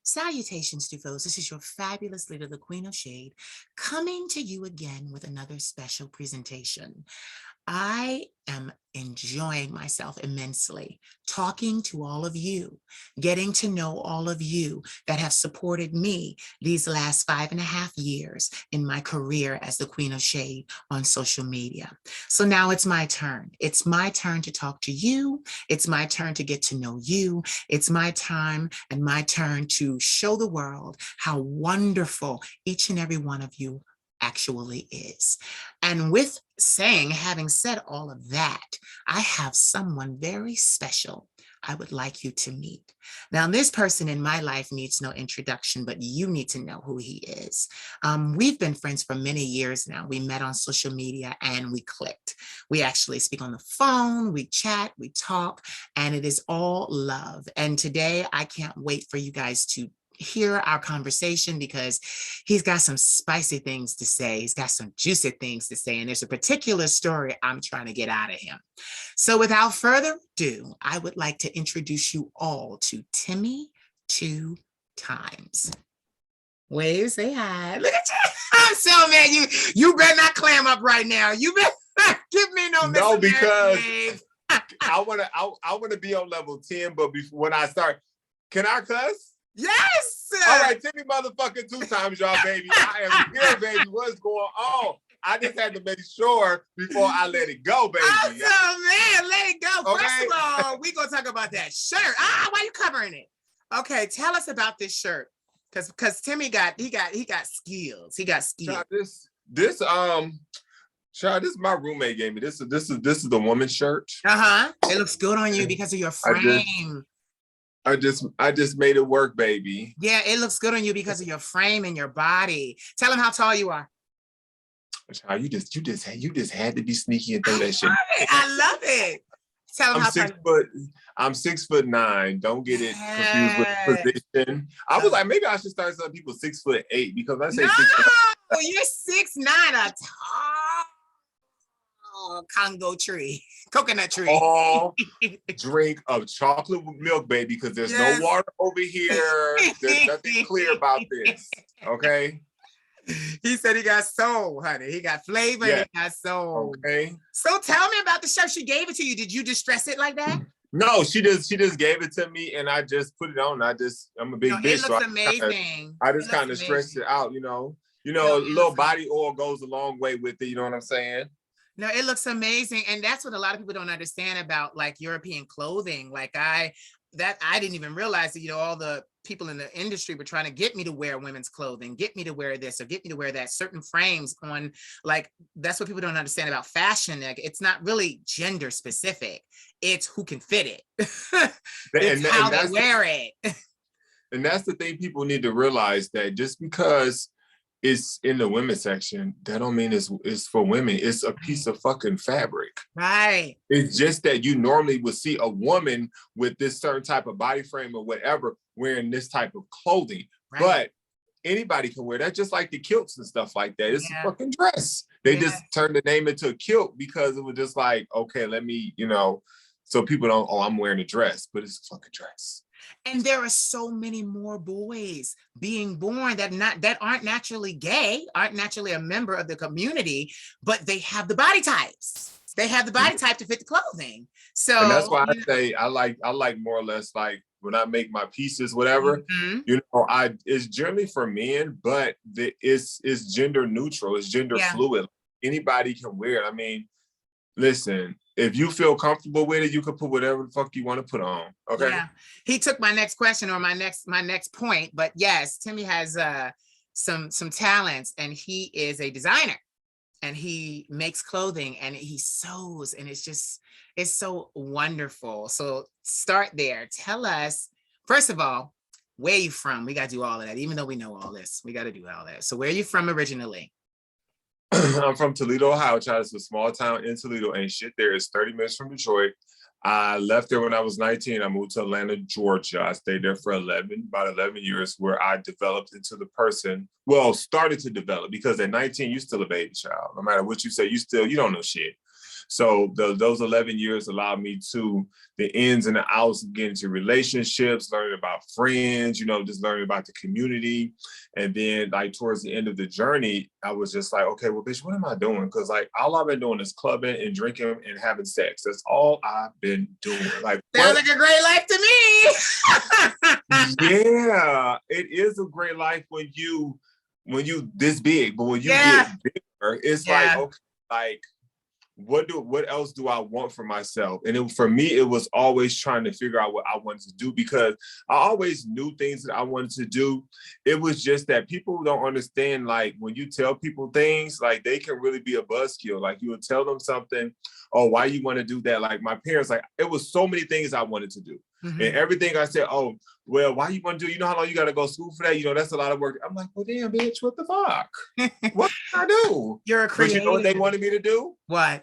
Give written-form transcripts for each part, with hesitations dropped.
Salutations, Dufos. This is your fabulous leader, the Queen of Shade, coming to you again with another special presentation. I am enjoying myself immensely, talking to all of you, getting to know all of you that have supported me these last 5.5 years in my career as the Queen of Shade on social media. So now it's my turn. It's my turn to talk to you. It's my turn to get to know you. It's my time and my turn to show the world how wonderful each and every one of you actually is. And with having said all of that, I have someone very special I would like you to meet. Now, this person in my life needs no introduction, but you need to know who he is. We've been friends for many years now. We met on social media and we clicked. We actually speak on the phone, we chat, we talk, and it is all love. And today I can't wait for you guys to hear our conversation because he's got some spicy things to say. He's got some juicy things to say. And there's a particular story I'm trying to get out of him. So without further adu, I would like to introduce you all to Timmy 2 times. Wave, say hi. Look at you. I'm so mad. You better not clam up right now. You better give me no because wave. I wanna be on level 10, but before when I start, can I cuss? Yes. All right, Timmy motherfucking 2 times, y'all, baby. I am here, baby. What's going on? I just had to make sure before I let it go, baby. Oh, man, let it go. Okay. First of all, we're going to talk about that shirt. Why are you covering it? Okay, tell us about this shirt. Because Timmy got skills. He got skills. Child, this is my roommate gave me. This is the woman's shirt. It looks good on you because of your frame. I just made it work, baby. Yeah, it looks good on you because of your frame and your body. Tell him how tall you are. Child, you just had to be sneaky and throw that shit. I love it. Tell him I'm 6'9". Don't get it confused with position. I was like, maybe I should start some people 6'8" because I say 6'9". You're 6'9", a tall Congo tree, coconut tree. All drink of chocolate milk, baby, because there's no water over here. There's nothing clear about this. Okay. He said he got soul, honey. He got flavor. Yeah. He got soul. Okay. So tell me about the shirt. She gave it to you. Did you distress it like that? No, she just gave it to me, and I just put it on. I'm a big bitch. It looks amazing. I just kind of stretched it out, a little body oil goes a long way with it. You know what I'm saying? No, it looks amazing. And that's what a lot of people don't understand about like European clothing. Like I didn't even realize that, all the people in the industry were trying to get me to wear women's clothing, get me to wear this or get me to wear that, certain frames on, like, that's what people don't understand about fashion. Like, it's not really gender specific. It's who can fit it. It's how they wear it. And that's the thing people need to realize, that just because it's in the women's section, that don't mean it's for women. It's a piece of fucking fabric. Right. It's just that you normally would see a woman with this certain type of body frame or whatever wearing this type of clothing. Right. But anybody can wear that, just like the kilts and stuff like that. It's a fucking dress. They just turned the name into a kilt because it was just like, okay, let me, so people don't, I'm wearing a dress, but it's a fucking dress. And there are so many more boys being born that aren't naturally gay, aren't naturally a member of the community, but they have the body types. They have the body type to fit the clothing. So and that's why I say I like more or less, like, when I make my pieces, whatever, it's generally for men, but it's gender neutral, it's gender fluid. Anybody can wear it. I mean, listen, if you feel comfortable with it, you can put whatever the fuck you want to put on. Okay. Yeah. He took my next question or my next point, but yes, Timmy has some talents, and he is a designer, and he makes clothing and he sews, and it's so wonderful. So start there. Tell us, first of all, where are you from? We got to do all of that. Even though we know all this, we got to do all that. So where are you from originally? I'm from Toledo, Ohio, child. It's a small town in Toledo. Ain't shit there. It's 30 minutes from Detroit. I left there when I was 19. I moved to Atlanta, Georgia. I stayed there for about 11 years, where I developed into the person, started to develop, because at 19, you still a baby child. No matter what you say, you don't know shit. So those 11 years allowed me to the ins and the outs of getting into relationships, learning about friends, just learning about the community. And then like towards the end of the journey, I was just like, okay, well, bitch, what am I doing? Because like all I've been doing is clubbing and drinking and having sex. That's all I've been doing. Like, sounds like a great life to me. Yeah, it is a great life when you this big, but when you get bigger, it's like, okay, like what else do I want for myself? And for me, it was always trying to figure out what I wanted to do, because I always knew things that I wanted to do. It was just that people don't understand, like when you tell people things, like they can really be a buzzkill. Like you would tell them something, oh, why you want to do that? Like my parents, like it was so many things I wanted to do. Mm-hmm. And everything I said, oh, well, why you want to do? You know how long you got to go to school for that? That's a lot of work. I'm like, well, damn, bitch, what the fuck? What can I do? You're a creative. But you know what they wanted me to do? What?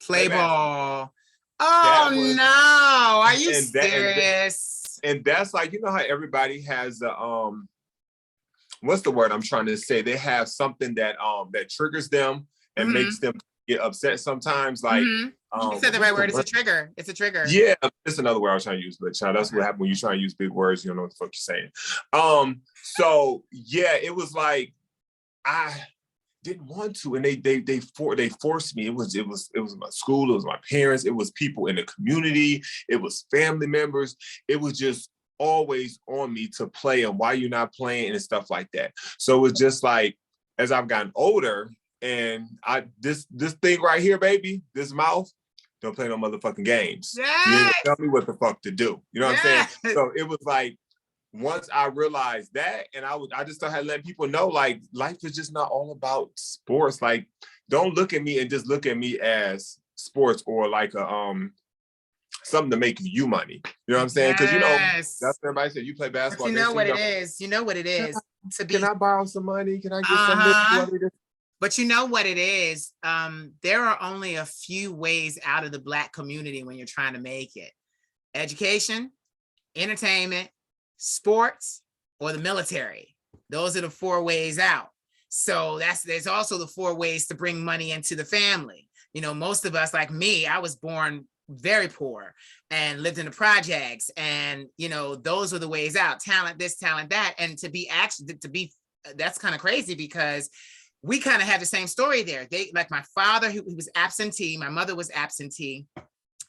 Play ball. Oh, no. Are you serious? And that's like, how everybody has what's the word I'm trying to say? They have something that that triggers them and makes them get upset sometimes. Like, you said the right word. It's a trigger. It's a trigger. Yeah, it's another word I was trying to use, but child, that's what happens when you try to use big words. You don't know what the fuck you're saying. So yeah, it was like I didn't want to, and they forced me. It was my school, it was my parents, it was people in the community, it was family members. It was just always on me to play, and why you're not playing and stuff like that. So it's just like as I've gotten older, and this thing right here, baby, this mouth, don't play no motherfucking games. Yes. You ain't gonna tell me what the fuck to do. You know what I'm saying? So it was like, once I realized that, and I just started letting people know, like, life is just not all about sports. Like, don't look at me and just look at me as sports or like a something to make you money. You know what I'm saying? Because that's what everybody said. You play basketball. But you know what it is. You know what it is. Can I borrow some money? Can I get some money? But you know what it is? There are only a few ways out of the Black community when you're trying to make it. Education, entertainment, sports, or the military. Those are the 4 ways out. So there's also the 4 ways to bring money into the family. Most of us, like me, I was born very poor and lived in the projects, and those were the ways out. Talent this, talent that. And that's kind of crazy, because we kind of had the same story there. They, like my father, he was absentee, my mother was absentee,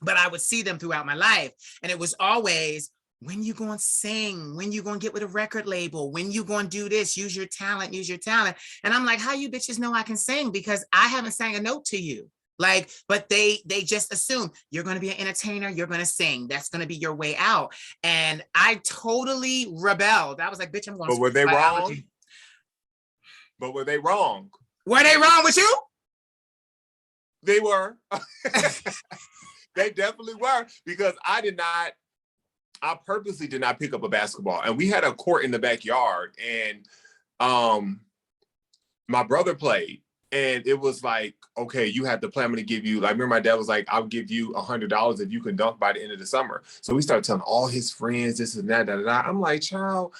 but I would see them throughout my life. And it was always, when you going to sing, when you going to get with a record label, when you going to do this, use your talent. And I'm like, how you bitches know I can sing? Because I haven't sang a note to you. Like, but they just assume you're going to be an entertainer, you're going to sing, that's going to be your way out. And I totally rebelled. I was like, bitch, I'm going to. But were they wrong? But were they wrong? Were they wrong with you? They were. They definitely were, because I purposely did not pick up a basketball. And we had a court in the backyard, and my brother played. And it was like, okay, you have to play. I'm going to give you, like, remember my dad was like, I'll give you $100 if you can dunk by the end of the summer. So we started telling all his friends, this and that, I'm like, child,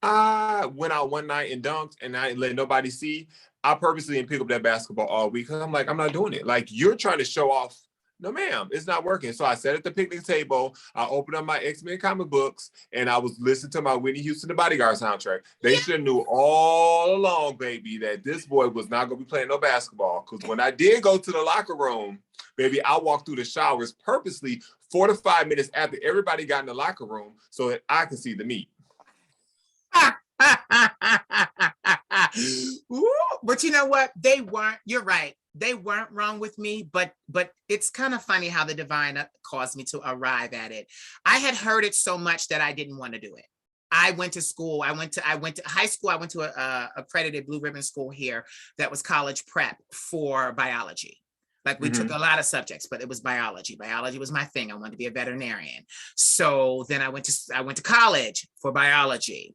I went out one night and dunked, and I didn't let nobody see. I purposely didn't pick up that basketball all week, because I'm like, I'm not doing it. Like, you're trying to show off. No, ma'am, it's not working. So I sat at the picnic table, I opened up my X-Men comic books, and I was listening to my Whitney Houston, The Bodyguard soundtrack. They should have knew all along, baby, that this boy was not going to be playing no basketball. Because when I did go to the locker room, baby, I walked through the showers purposely 4 to 5 minutes after everybody got in the locker room so that I could see the meat. But you know what? They weren't. You're right. They weren't wrong with me, but it's kind of funny how the divine caused me to arrive at it. I had heard it so much that I didn't want to do it. I went to school. I went to high school. I went to a accredited blue ribbon school here that was college prep for biology. Like, we took a lot of subjects, but it was biology. Biology was my thing. I wanted to be a veterinarian. So then I went to college for biology.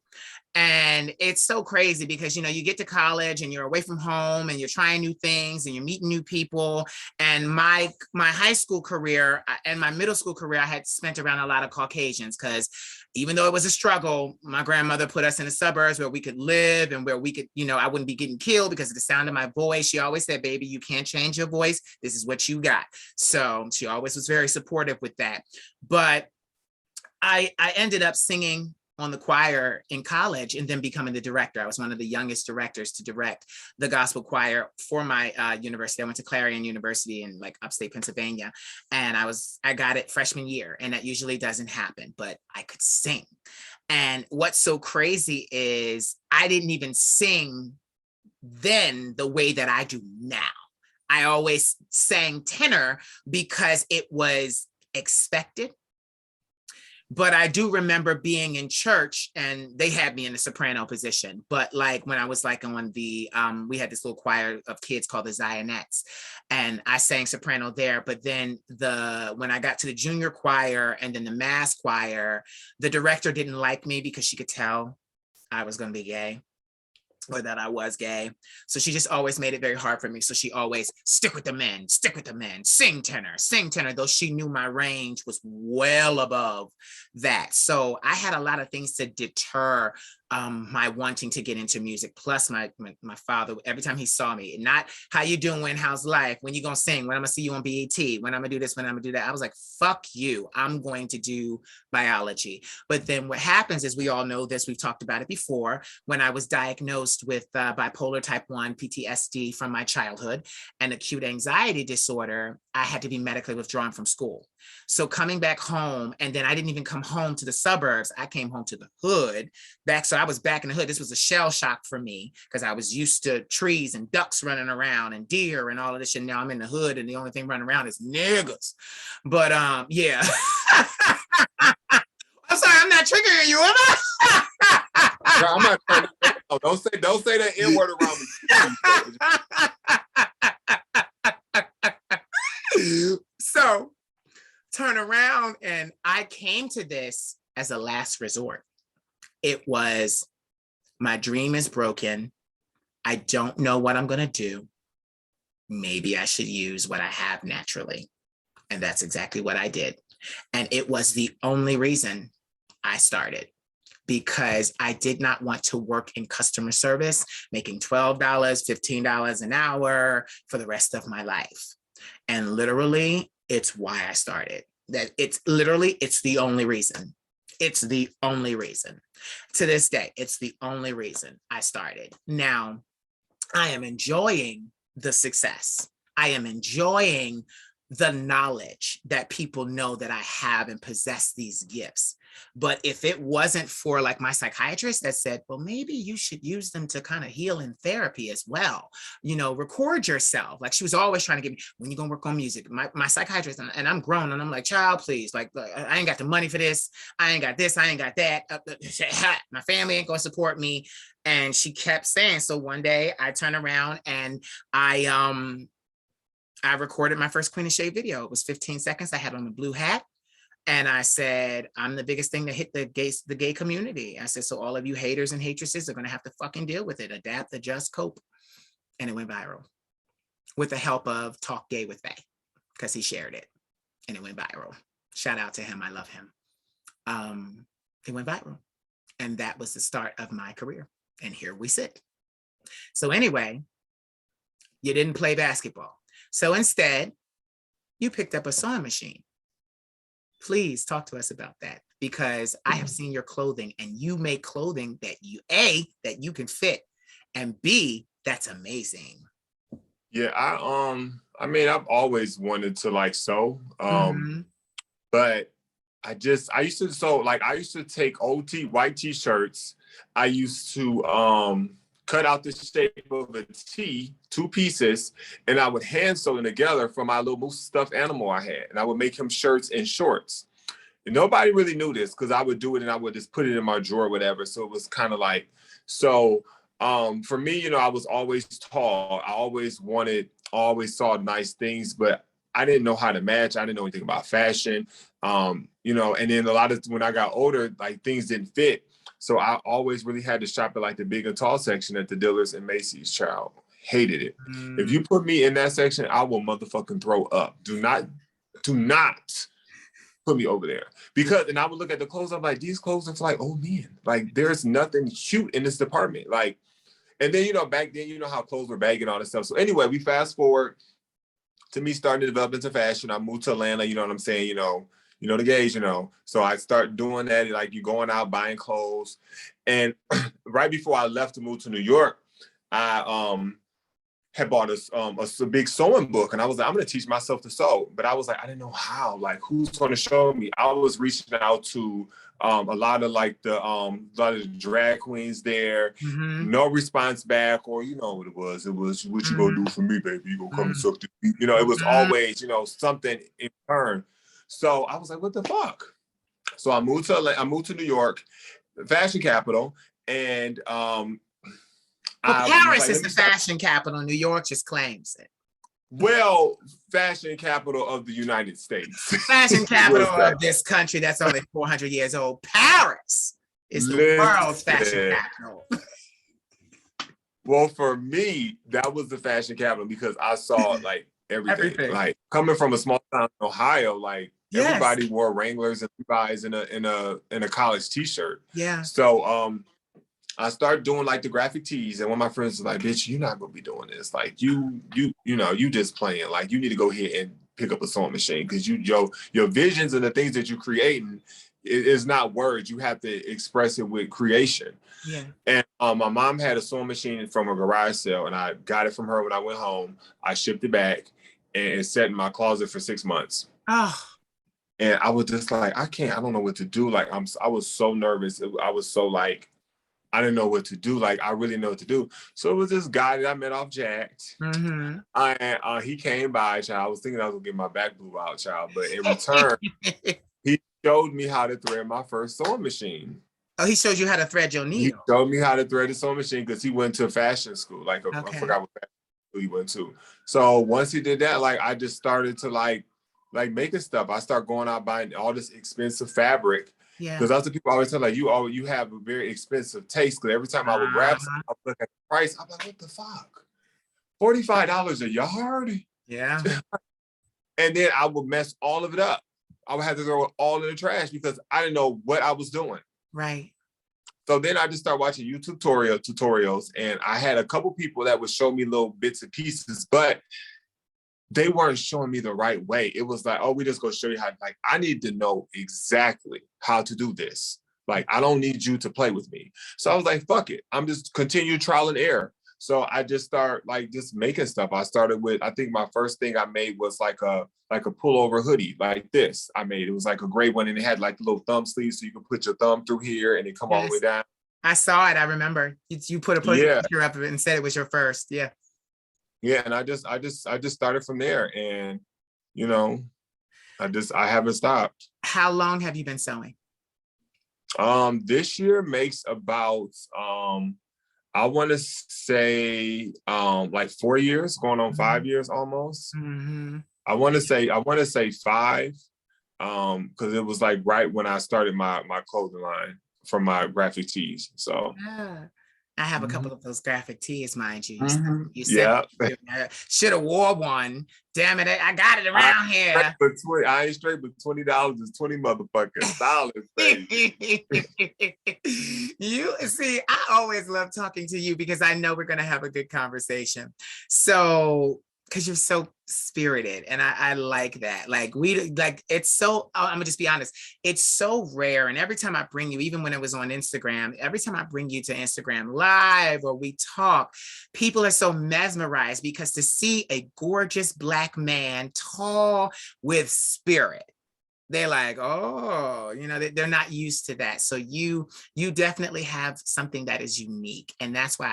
And it's so crazy because, you know, you get to college and you're away from home and you're trying new things and you're meeting new people. And my high school career and my middle school career, I had spent around a lot of Caucasians because even though it was a struggle, my grandmother put us in the suburbs where we could live and where we could, you know, I wouldn't be getting killed because of the sound of my voice. She always said, baby, you can't change your voice. This is what you got. So she always was very supportive with that. But I ended up singing on the choir in college and then becoming the director. I was one of the youngest directors to direct the gospel choir for my university. I went to Clarion University in like upstate Pennsylvania, and I got it freshman year, and that usually doesn't happen, but I could sing. And what's so crazy is I didn't even sing then the way that I do now. I always sang tenor because it was expected. But I do remember being in church and they had me in the soprano position. But like when I was like on the, we had this little choir of kids called the Zionettes, and I sang soprano there. But then when I got to the junior choir and then the mass choir, the director didn't like me because she could tell I was going to be gay, or that I was gay. So she just always made it very hard for me. So she always stick with the men, sing tenor, though she knew my range was well above that. So I had a lot of things to deter my wanting to get into music. Plus my father, every time he saw me, not how you doing, how's life, when you gonna sing, when I'm gonna see you on BET, when I'm gonna do this, when I'm gonna do that. I was like, fuck you, I'm going to do biology. But then what happens is, we all know this, we've talked about it before, when I was diagnosed with bipolar type 1 PTSD from my childhood and acute anxiety disorder, I had to be medically withdrawn from school. So coming back home, and then I didn't even come home to the suburbs, I came home to the hood. So I was back in the hood. This was a shell shock for me because I was used to trees and ducks running around and deer and all of this shit. Now I'm in the hood and the only thing running around is niggas. But yeah. I'm sorry, I'm not triggering you, am I? No, I'm not. Oh, don't say that N word around me. So turn around, and I came to this as a last resort. It was, my dream is broken. I don't know what I'm going to do. Maybe I should use what I have naturally. And that's exactly what I did. And it was the only reason I started, because I did not want to work in customer service, making $12, $15 an hour for the rest of my life. And literally, it's why I started. It's the only reason. It's the only reason. To this day, it's the only reason I started. Now, I am enjoying the success. I am enjoying the knowledge that people know that I have and possess these gifts. But if it wasn't for like my psychiatrist that said, well, maybe you should use them to kind of heal in therapy as well, you know, record yourself. Like she was always trying to get me, when you gonna work on music? My psychiatrist, and I'm grown, and I'm like, child, please, like I ain't got the money for this. I ain't got this, I ain't got that. My family ain't gonna support me. And she kept saying, so one day I turned around and I recorded my first Queen of Shade video. It was 15 seconds. I had on a blue hat. And I said, I'm the biggest thing to hit the gay community. I said, so all of you haters and hatresses are going to have to fucking deal with it. Adapt, adjust, cope. And it went viral with the help of Talk Gay with Faye, because he shared it and it went viral. Shout out to him. I love him. It went viral. And that was the start of my career. And here we sit. So anyway, you didn't play basketball. So instead, you picked up a sewing machine. Please talk to us about that, because I have seen your clothing, and you make clothing that that you can fit, and B, that's amazing. Yeah, I mean, I've always wanted to like sew, but I used to sew, like I used to take old white t-shirts. I used to cut out the shape of a T, 2 pieces, and I would hand sew them together for my little moose stuffed animal I had. And I would make him shirts and shorts. And nobody really knew this because I would do it and I would just put it in my drawer or whatever. So it was kind of like, so for me, you know, I was always tall. I always saw nice things, but I didn't know how to match. I didn't know anything about fashion. You know, and then a lot of, when I got older, like things didn't fit. So I always really had to shop at like the big and tall section at the dealers and Macy's, child. Hated it. If you put me in that section, I will motherfucking throw up. Do not put me over there. Because, and I would look at the clothes, I'm like, these clothes are for like old men. Like, there's nothing cute in this department. Like, and then, you know, back then, you know how clothes were bagging and all this stuff. So anyway, we fast forward to me starting to develop into fashion. I moved to Atlanta, you know what I'm saying? You know the gauge, you know. So I start doing that, like you going out buying clothes. And right before I left to move to New York, I had bought a big sewing book, and I was like, I'm gonna teach myself to sew. But I was like, I didn't know how. Like, who's gonna show me? I was reaching out to a lot of like a lot of the drag queens there. No response back, or you know what it was. It was, what you gonna do for me, baby? You gonna come and suck the, you know, it was always, you know, something in turn. So I was like, what the fuck? So I moved to New York, fashion capital, and Well, I was Paris like, is the fashion capital. New York just claims it. well, fashion capital of the United States. Fashion capital of this country that's only 400 years old. Paris is the world's fashion capital. Well, for me, that was the fashion capital because I saw like everything. Like coming from a small town in Ohio, like everybody wore Wranglers and Levi's in a college t-shirt. Yeah. So I started doing like the graphic tees, and one of my friends was like, "Bitch, you're not gonna be doing this. Like you know, you just playing. Like you need to go ahead and pick up a sewing machine because your visions and the things that you're creating is not words. You have to express it with creation." Yeah. And my mom had a sewing machine from a garage sale, and I got it from her when I went home. I shipped it back, and it sat in my closet for 6 months. Oh. And I was just like, I don't know what to do. Like I was so nervous. I was so like, I didn't know what to do. Like, I really know what to do. So it was this guy that I met off Jacked. He came by, child. I was thinking I was gonna get my back blew out, child. But in return, he showed me how to thread my first sewing machine. Oh, he showed you how to thread your needle. He showed me how to thread the sewing machine because he went to fashion school. Like, I forgot what fashion school he went to. So once he did that, like, I just started to like making stuff. I started going out buying all this expensive fabric. Yeah. Because other people always tell like you have a very expensive taste. Because every time I would grab something, I would look at the price. I'm like, what the fuck? $45 a yard? Yeah. And then I would mess all of it up. I would have to throw it all in the trash because I didn't know what I was doing. Right. So then I just started watching YouTube tutorials, and I had a couple people that would show me little bits and pieces, but they weren't showing me the right way. It was like, oh, we just gonna show you how. Like, I need to know exactly how to do this. Like, I don't need you to play with me. So I was like, fuck it. I'm just continue trial and error. So I just start like just making stuff. I started with, I think my first thing I made was like a pullover hoodie like this. I made it was like a gray one, and it had like the little thumb sleeves, so you can put your thumb through here and it come all the way down. I saw it. I remember you put a picture up of it and said it was your first. Yeah. Yeah, and I just started from there, and you know, I haven't stopped. How long have you been sewing? This year makes about I want to say like 4 years, going on 5 years almost. I want to say 5, because it was like right when I started my clothing line from my graphic tees. So I have a couple of those graphic tees, mind you. You said should have wore one. Damn it, I got it around here. I ain't straight, but $20 is 20 motherfucking dollars, baby. You see, I always love talking to you because I know we're gonna have a good conversation. So, because you're so spirited, and I like that. Like it's so, I'm gonna just be honest, it's so rare. And every time I bring you, even when it was on Instagram, every time I bring you to Instagram Live or we talk, people are so mesmerized because to see a gorgeous Black man, tall with spirit, they're like, oh, you know, they're not used to that. So you definitely have something that is unique. And that's why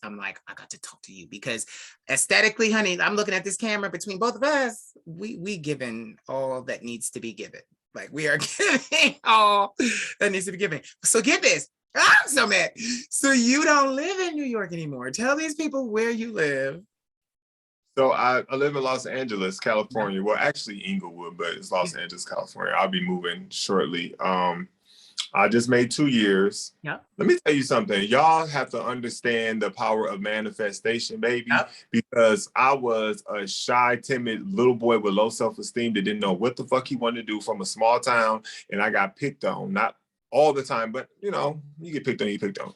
I'm like, I got to talk to you because aesthetically, honey, I'm looking at this camera between both of us. We given all that needs to be given. Like we are giving all that needs to be given. So get this. I'm so mad. So you don't live in New York anymore. Tell these people where you live. So I live in Los Angeles, California. Well, actually Inglewood, but it's Los Angeles, California. I'll be moving shortly. I just made 2 years. Yep. Let me tell you something. Y'all have to understand the power of manifestation, baby, Yep. because I was a shy, timid little boy with low self-esteem that didn't know what the fuck he wanted to do from a small town. And I got picked on, not all the time, but you know, you get picked on, you picked on.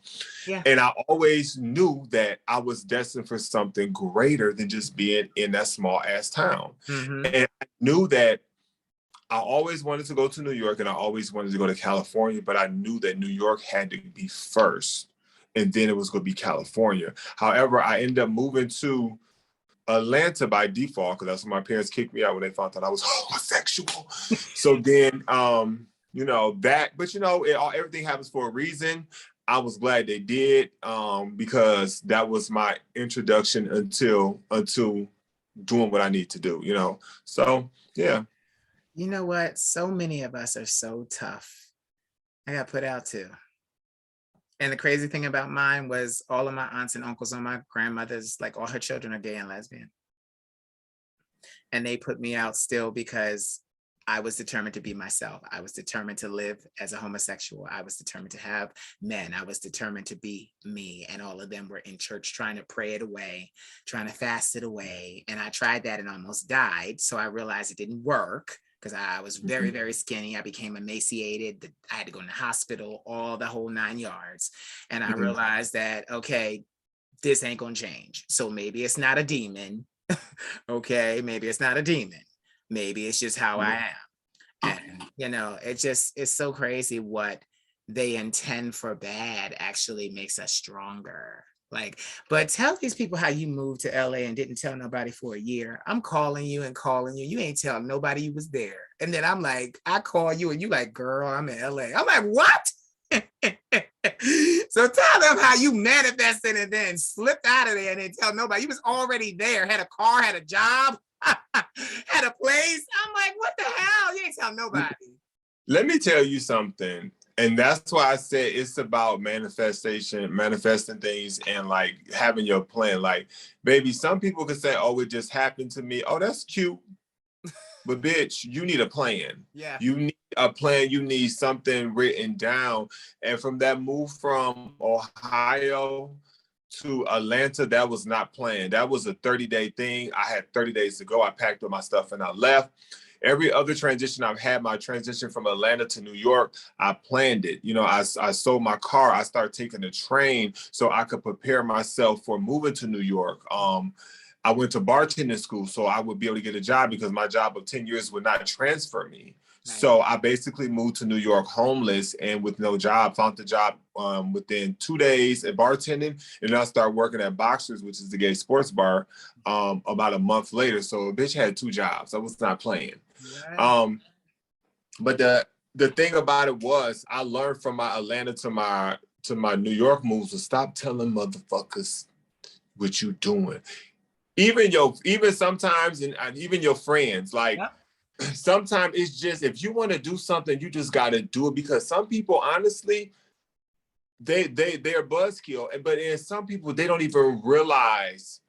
Yeah. And I always knew that I was destined for something greater than just being in that small ass town. Mm-hmm. And I knew that I always wanted to go to New York and I always wanted to go to California, but I knew that New York had to be first and then it was going to be California. However, I ended up moving to Atlanta by default because that's when my parents kicked me out when they found out I was homosexual. So then, you know, that, but you know, everything happens for a reason. I was glad they did because that was my introduction until doing what I need to do, you know? So, yeah. You know what? So many of us are so tough. I got put out too. And the crazy thing about mine was all of my aunts and uncles on my grandmother's, like all her children are gay and lesbian. And they put me out still because I was determined to be myself. I was determined to live as a homosexual. I was determined to have men. I was determined to be me. And all of them were in church trying to pray it away, trying to fast it away. And I tried that and almost died. So I realized it didn't work because I was very, very skinny. I became emaciated. I had to go in the hospital, all the whole 9 yards. And I realized that, okay, this ain't gonna change. So maybe it's not a demon. Okay, maybe it's not a demon. Maybe it's just how I am. And you know, it's so crazy what they intend for bad actually makes us stronger. Like, but tell these people how you moved to LA and didn't tell nobody for a year. I'm calling you and calling you. You ain't telling nobody you was there. And then I'm like, I call you and you like, girl, I'm in LA. I'm like, what? So tell them how you manifested and then slipped out of there and didn't tell nobody. You was already there, had a car, had a job, had a place. I'm like, what the hell? You ain't tell nobody. Let me tell you something. And that's why I said it's about manifestation, manifesting things and like having your plan. Like, baby, some people could say, oh, it just happened to me. Oh, that's cute. But bitch, you need a plan. Yeah. You need a plan. You need something written down. And from that move from Ohio to Atlanta, that was not planned. That was a 30-day thing. I had 30 days to go. I packed up my stuff and I left. Every other transition I've had, my transition from Atlanta to New York, I planned it. You know, I sold my car. I started taking the train so I could prepare myself for moving to New York. I went to bartending school so I would be able to get a job because my job of 10 years would not transfer me. Nice. So I basically moved to New York homeless and with no job, found the job within 2 days at bartending. And then I started working at Boxers, which is the gay sports bar, about a month later. So a bitch had 2 jobs. I was not playing. Yeah. But the thing about it was I learned from my Atlanta to my New York moves to stop telling motherfuckers what you doing. Even sometimes, and even your friends, like sometimes it's just, if you want to do something, you just got to do it because some people, honestly, they're buzzkill. But in some people, they don't even realize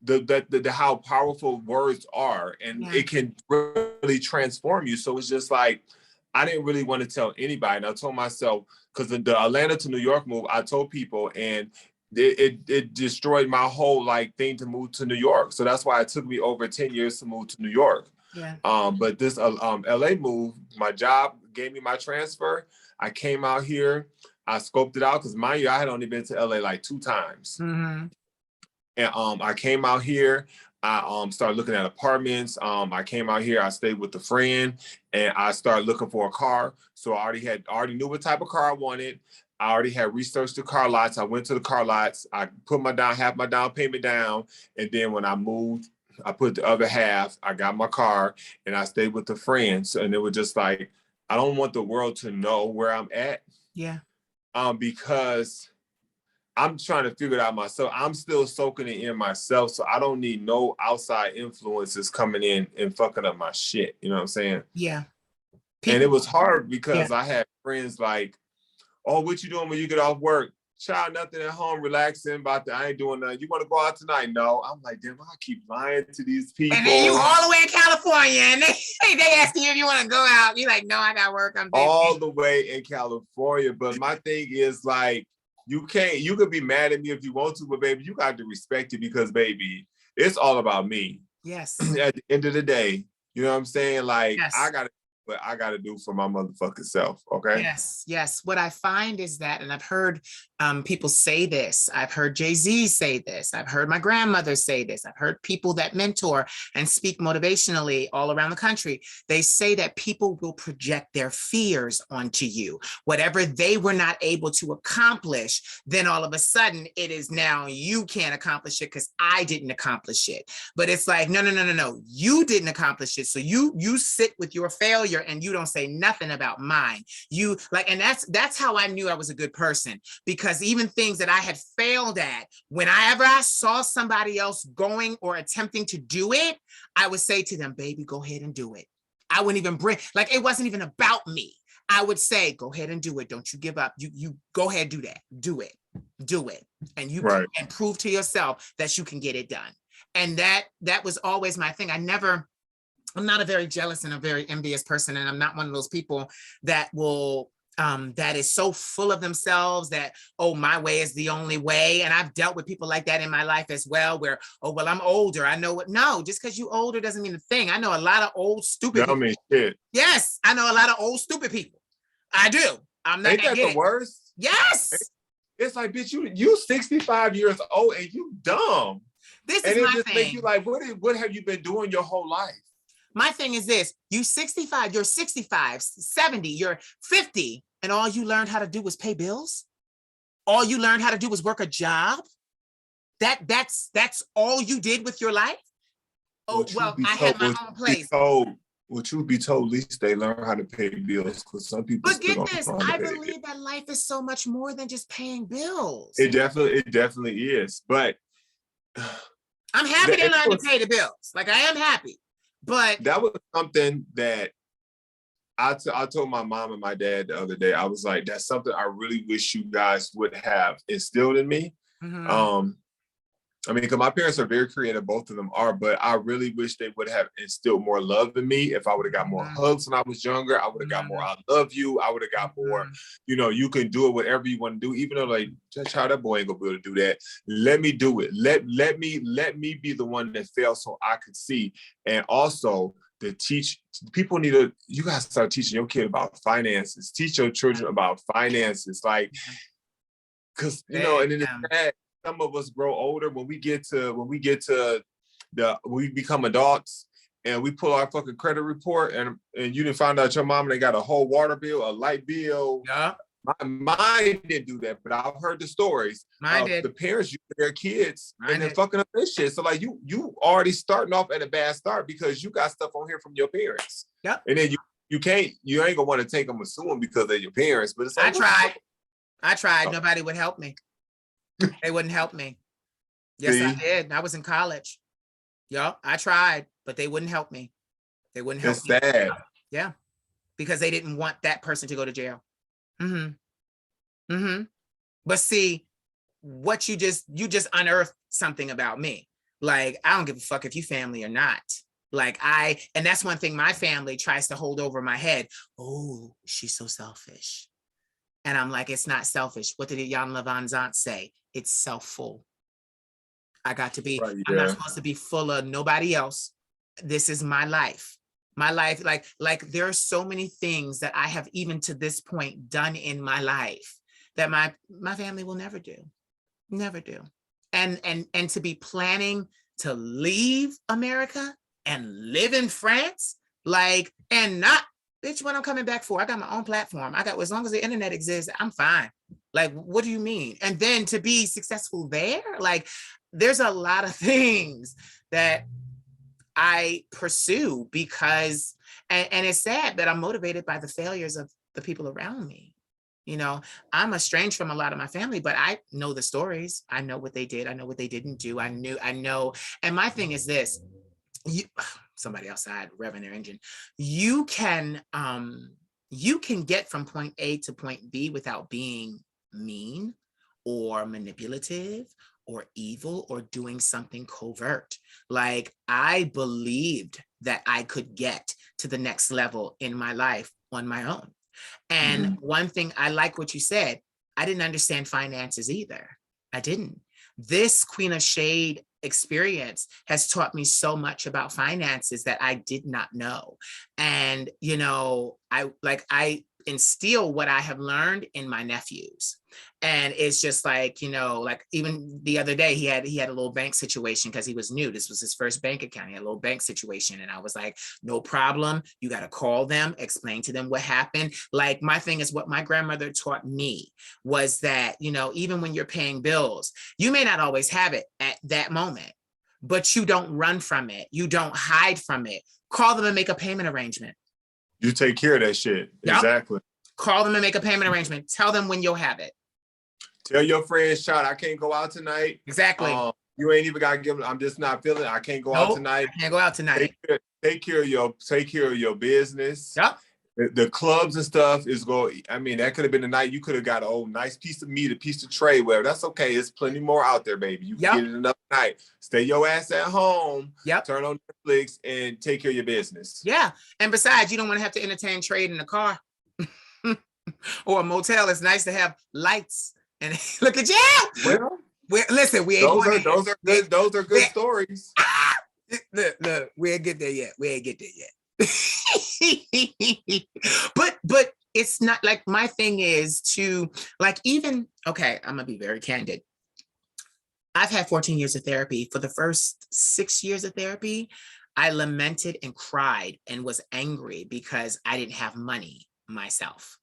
the how powerful words are, and it can really transform you. So it's just like, I didn't really want to tell anybody. And I told myself, because the Atlanta to New York move, I told people, and it destroyed my whole like thing to move to New York. So that's why it took me over 10 years to move to New York. Yeah. But this LA move, my job gave me my transfer. I came out here, I scoped it out because mind you, I had only been to LA like 2 times. Mm-hmm. And I came out here. I started looking at apartments. I came out here. I stayed with a friend, and I started looking for a car. So I already knew what type of car I wanted. I already had researched the car lots. I went to the car lots. I put half my down payment down, and then when I moved, I put the other half. I got my car, and I stayed with the friends. And it was just like, I don't want the world to know where I'm at. Yeah. Because I'm trying to figure it out myself. I'm still soaking it in myself, so I don't need no outside influences coming in and fucking up my shit. You know what I'm saying? Yeah. And it was hard because I had friends like, oh, what you doing when you get off work? child, nothing at home, relaxing, I ain't doing nothing. You want to go out tonight? No. I'm like, damn, I keep lying to these people. And then you all the way in California, and they asking you if you want to go out. You're like, no, I got work. I'm busy. All the way in California. But my thing is like, you could be mad at me if you want to, but baby, you got to respect it because baby, it's all about me. Yes. At the end of the day, you know what I'm saying? Like, yes. I got to what I got to do for my motherfucking self. Okay. Yes. Yes. What I find is that, and I've heard people say this, I've heard Jay-Z say this, I've heard my grandmother say this, I've heard people that mentor and speak motivationally all around the country. They say that people will project their fears onto you. Whatever they were not able to accomplish, then all of a sudden it is now you can't accomplish it because I didn't accomplish it. But it's like, no. You didn't accomplish it. So you sit with your failure and you don't say nothing about mine. You like, and that's how I knew I was a good person, because even things that I had failed at, whenever I saw somebody else going or attempting to do it, I would say to them, baby, go ahead and do it. I wouldn't even like, it wasn't even about me. I would say, go ahead and do it. Don't you give up. You go ahead, do that. Do it. And you right. and prove to yourself that you can get it done. And that was always my thing. I'm not a very jealous and a very envious person. And I'm not one of those people that will, that is so full of themselves that, oh, my way is the only way. And I've dealt with people like that in my life as well, where, oh, well, I'm older. I know what, no, just because you're older doesn't mean a thing. I know a lot of old, stupid people. Mean shit. Yes, I know a lot of old, stupid people. I do. I'm not. Ain't that the worst? Yes. It's like, bitch, you 65 years old and you dumb. This is my thing. Make you like, what have you been doing your whole life? My thing is this, you're 65, 70, you're 50, and all you learned how to do was pay bills? All you learned how to do was work a job? That's all you did with your life? Oh, well, I had my own place. Well, truth be told, at least they learn how to pay bills, because some people. But get this, I believe that life is so much more than just paying bills. It definitely is. But I'm happy they learned to pay the bills. Like, I am happy. But that was something that I told my mom and my dad the other day. I was like, that's something I really wish you guys would have instilled in me. Mm-hmm. I mean, because my parents are very creative, both of them are, but I really wish they would have instilled more love in me. If I would have got more hugs when I was younger, I would have got more I love you. I would have got more, you can do it, whatever you want to do, even though like, child, that boy ain't gonna be able to do that. Let me do it. Let me be the one that fails so I could see. And also you guys start teaching your kid about finances. Teach your children about finances. Like, because, and then it's sad. Some of us grow older when we become adults and we pull our fucking credit report and you didn't find out your mom and they got a whole water bill, a light bill. Yeah. Mine didn't do that, but I've heard the stories of the parents using their kids and then fucking up this shit. So like you already starting off at a bad start because you got stuff on here from your parents. Yep. And then you ain't gonna want to take them and sue them because they're your parents. But it's like, I tried. Nobody would help me. They wouldn't help me. Yes, I did. I was in college. Yup, I tried, but they wouldn't help me. They wouldn't help me. That's sad. Yeah, because they didn't want that person to go to jail. But see, what you just unearthed something about me. Like, I don't give a fuck if you family or not. Like, and that's one thing my family tries to hold over my head. Oh, she's so selfish. And I'm like, it's not selfish. What did Jan Levon's aunt say? It's self-full. I got to be, I'm not supposed to be full of nobody else. This is my life. My life, like there are so many things that I have even to this point done in my life that my family will never do. Never do. And to be planning to leave America and live in France, like, and not, bitch, what I'm coming back for? I got my own platform. As long as the internet exists, I'm fine. Like, what do you mean? And then to be successful there, like, there's a lot of things that I pursue because, and it's sad that I'm motivated by the failures of the people around me. I'm estranged from a lot of my family, but I know the stories. I know what they did. I know what they didn't do. I know. And my thing is this, somebody outside revving their engine. You can get from point A to point B without being mean or manipulative or evil or doing something covert. Like I believed that I could get to the next level in my life on my own. And one thing, I like what you said, I didn't understand finances either. I didn't. This Queen of Shade experience has taught me so much about finances that I did not know. And, you know, I instill what I have learned in my nephews. And it's just like, you know, like even the other day, he had a little bank situation because he was new. This was his first bank account. He had a little bank situation. And I was like, no problem. You got to call them, explain to them what happened. Like my thing is what my grandmother taught me was that, you know, even when you're paying bills, you may not always have it at that moment, but you don't run from it. You don't hide from it. Call them and make a payment arrangement. You take care of that shit. Yep. Exactly. Call them and make a payment arrangement. Tell them when you'll have it. Tell your friends, "Shot, I can't go out tonight." Exactly. You ain't even got to give them. I'm just not feeling it. I can't go out tonight. I can't go out tonight. Take care of your business. Yep. The clubs and stuff is going. I mean, that could have been the night you could have got a nice piece of meat, a piece of tray, whatever. That's okay. There's plenty more out there, baby. You can get it another night. Stay your ass at home. Yep. Turn on Netflix and take care of your business. Yeah. And besides, you don't want to have to entertain trade in a car or a motel. It's nice to have lights. And look at you. Well, listen, we ain't those are good stories. Look, we ain't get there yet. But it's not like my thing is to like even okay, I'm gonna be very candid. I've had 14 years of therapy. For the first 6 years of therapy, I lamented and cried and was angry because I didn't have money myself.